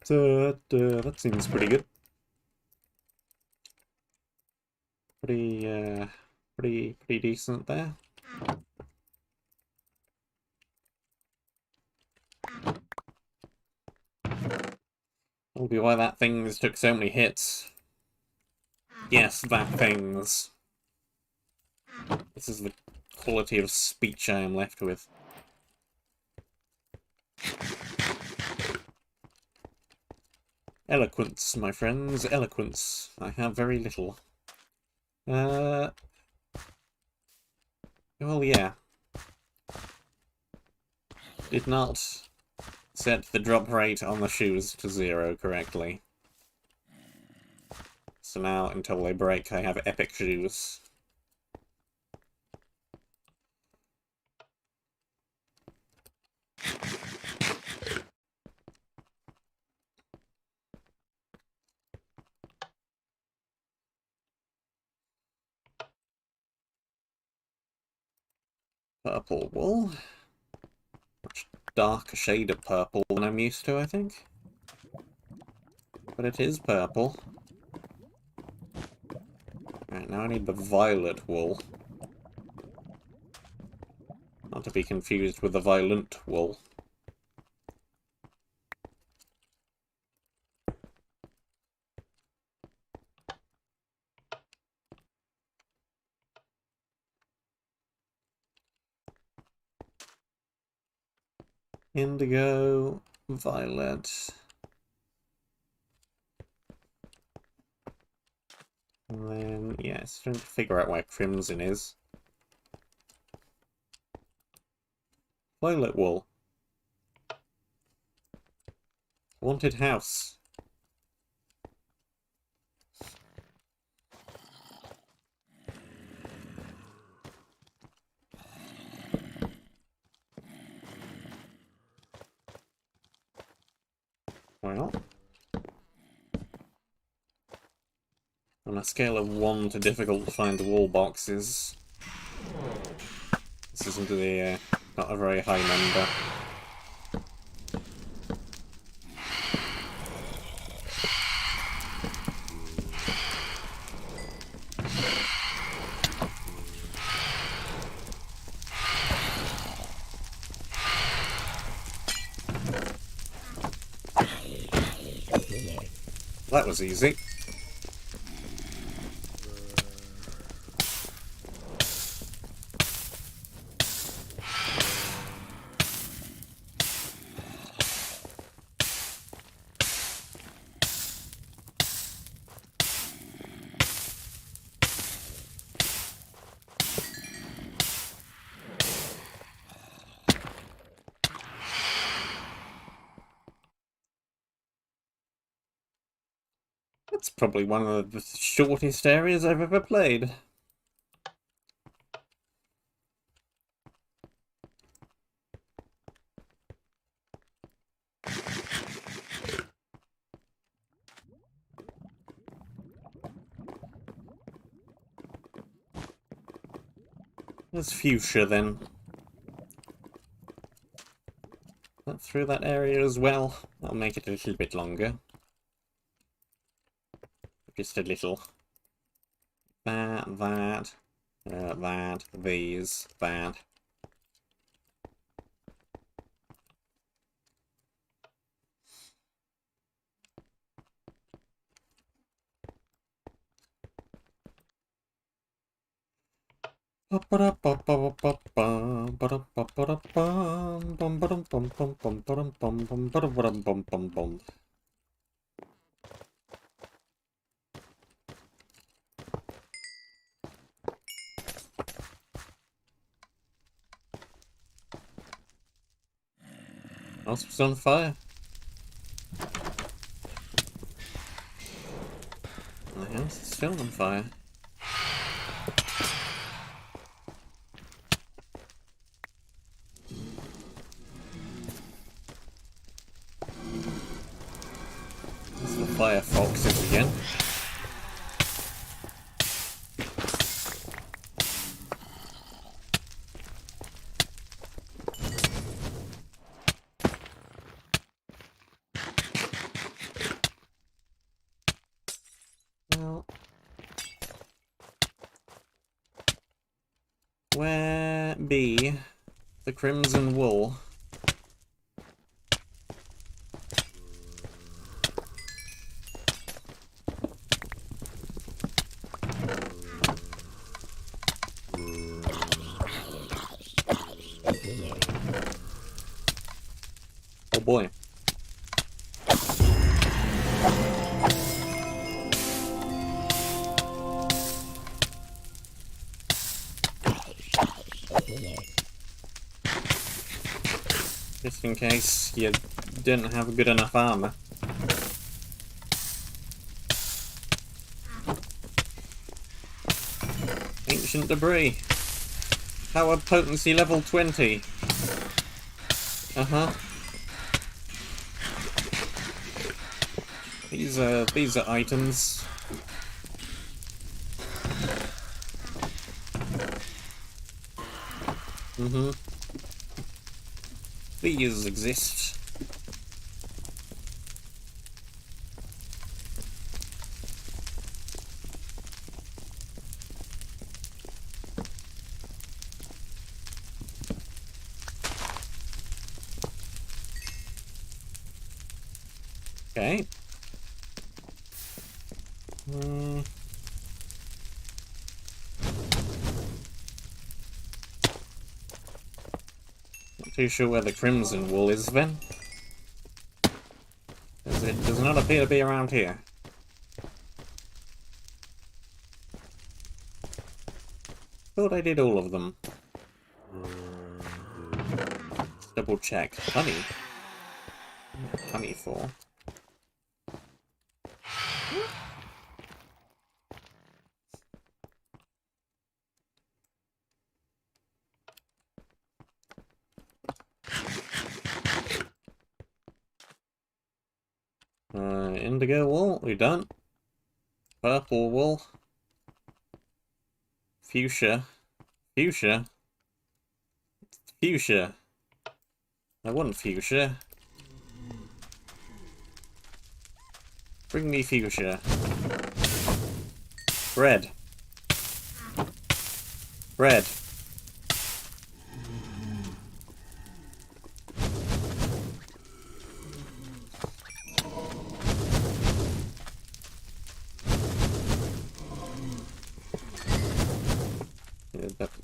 Speaker 1: That seems pretty good. Pretty decent there. That'll be why that things took so many hits. Yes, that things. This is the quality of speech I am left with. Eloquence, my friends, eloquence. I have very little. Well, yeah. Did not set the drop rate on the shoes to 0 correctly. So now, until they break, I have epic shoes. Purple wool. Much darker shade of purple than I'm used to, I think. But it is purple. Right, now I need the violet wool. Not to be confused with the violent wool. Indigo, violet. And then, yeah, it's trying to figure out where crimson is. Violet wool. Haunted house. Well, on a scale of 1 to difficult to find the wall boxes, this isn't not a very high number. That was easy. That's probably one of the shortest areas I've ever played. There's fuchsia then. Not through that area as well. I'll make it a little bit longer. Just a little. That, these, that. House was on fire. The house is still on fire. It's the fire foxes again. Well, where be the crimson wool? Oh boy. Just in case you didn't have good enough armor. Ancient debris. Power potency level 20. Uh-huh. These are items. Mm-hmm. These exist. Okay. Not too sure where the crimson wool is then. As it does not appear to be around here. Thought I did all of them. Let's double check. Honey? Honey for? Indigo wool, we done. Purple wool. Fuchsia. Fuchsia? Fuchsia. I want fuchsia. Bring me fuchsia. Bread. Bread.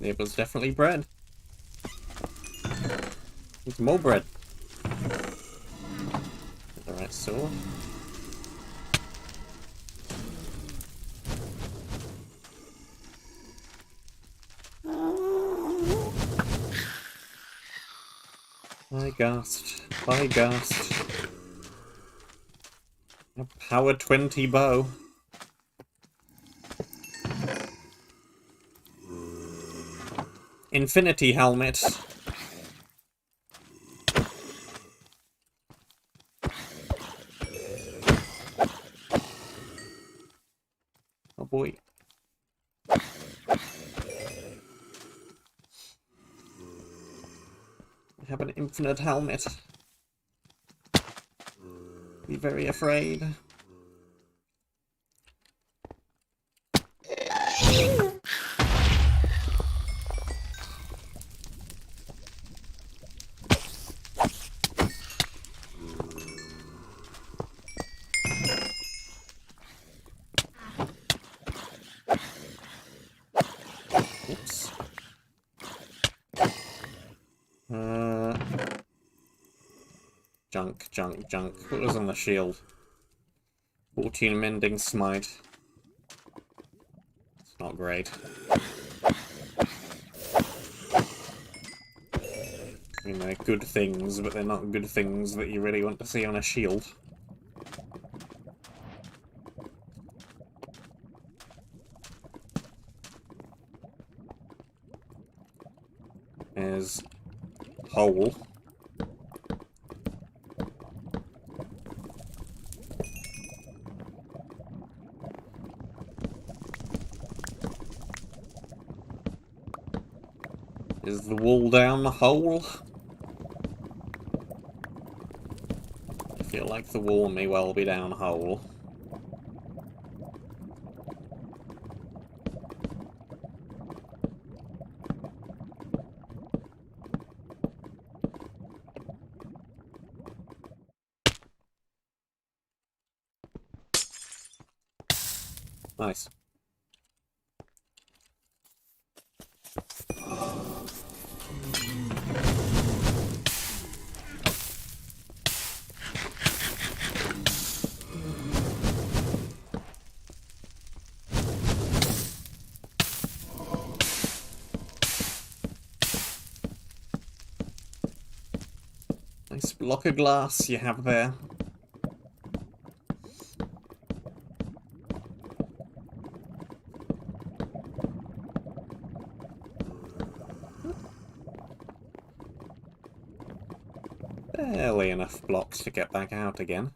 Speaker 1: It was definitely bread. It's more bread. Alright, sword. By Gast. By Gast. A power 20 bow. Infinity helmet. Oh boy. I have an infinite helmet. Be very afraid. Oops. Junk, junk, junk. What was on the shield? 14 mending smite. It's not great. I mean, they're good things, but they're not good things that you really want to see on a shield. There's hole. Is the wool down the hole? I feel like the wool may well be down the hole. Nice. Nice block of glass you have there. Barely enough blocks to get back out again.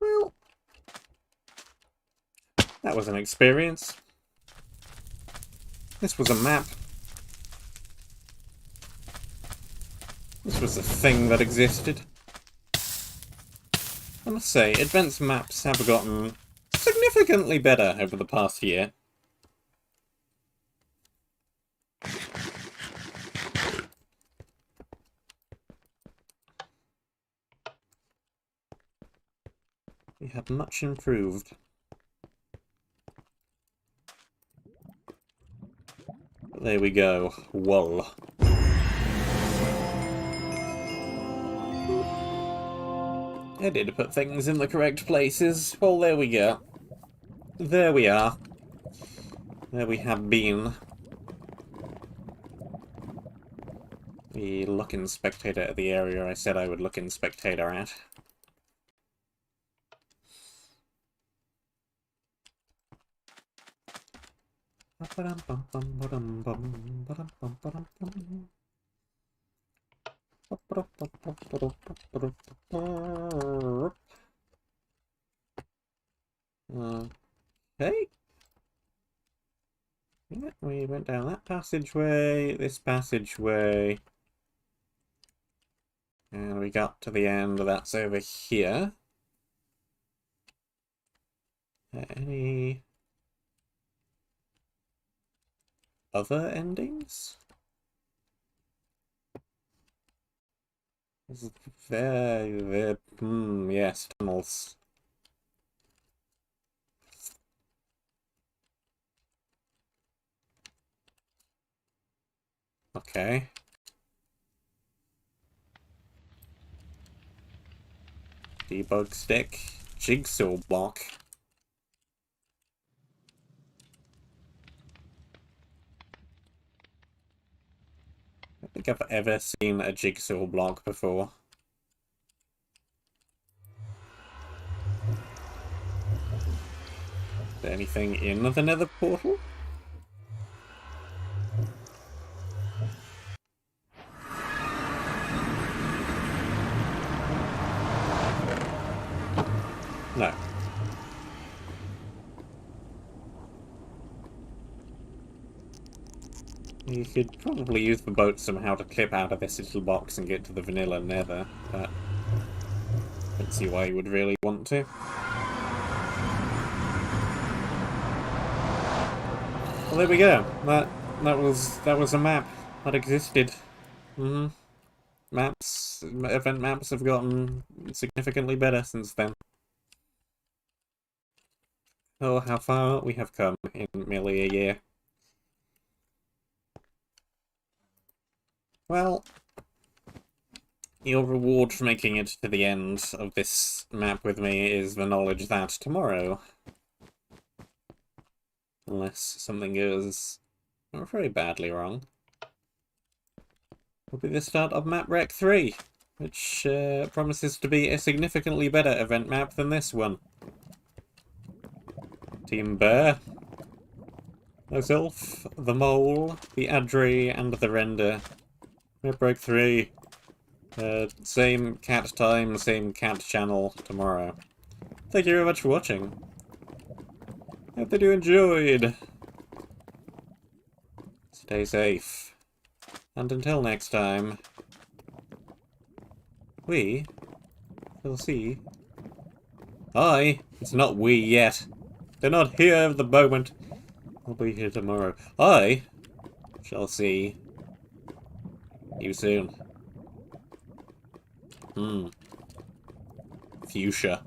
Speaker 1: Well, that was an experience. This was a map. This was a thing that existed. I must say, advanced maps have gotten significantly better over the past year. We have much improved. But there we go. Wool. I did put things in the correct places. Well, there we go. There we are. There we have been. The look-in spectator at the area I said I would look in spectator at. Okay. Yeah, we went down that passageway, this passageway. And we got to the end, that's over here. Any other endings? There, yes, tunnels. Okay. Debug stick. Jigsaw block. I don't think I've ever seen a jigsaw block before. Is there anything in the nether portal? No. You could probably use the boat somehow to clip out of this little box and get to the vanilla nether, but I don't see why you would really want to. Well, there we go. That was a map that existed. Maps, event maps have gotten significantly better since then. Oh, how far we have come in merely a year. Well, your reward for making it to the end of this map with me is the knowledge that tomorrow, unless something goes very badly wrong, will be the start of Map Rec 3, which promises to be a significantly better event map than this one. Team Bear, myself, the Mole, the Adri, and the Render. Map Rec 3. Same cat time, same cat channel tomorrow. Thank you very much for watching. Hope that you enjoyed. Stay safe. And until next time, we will see. It's not we yet. They're not here at the moment. I'll be here tomorrow. I shall see you soon. Fuchsia.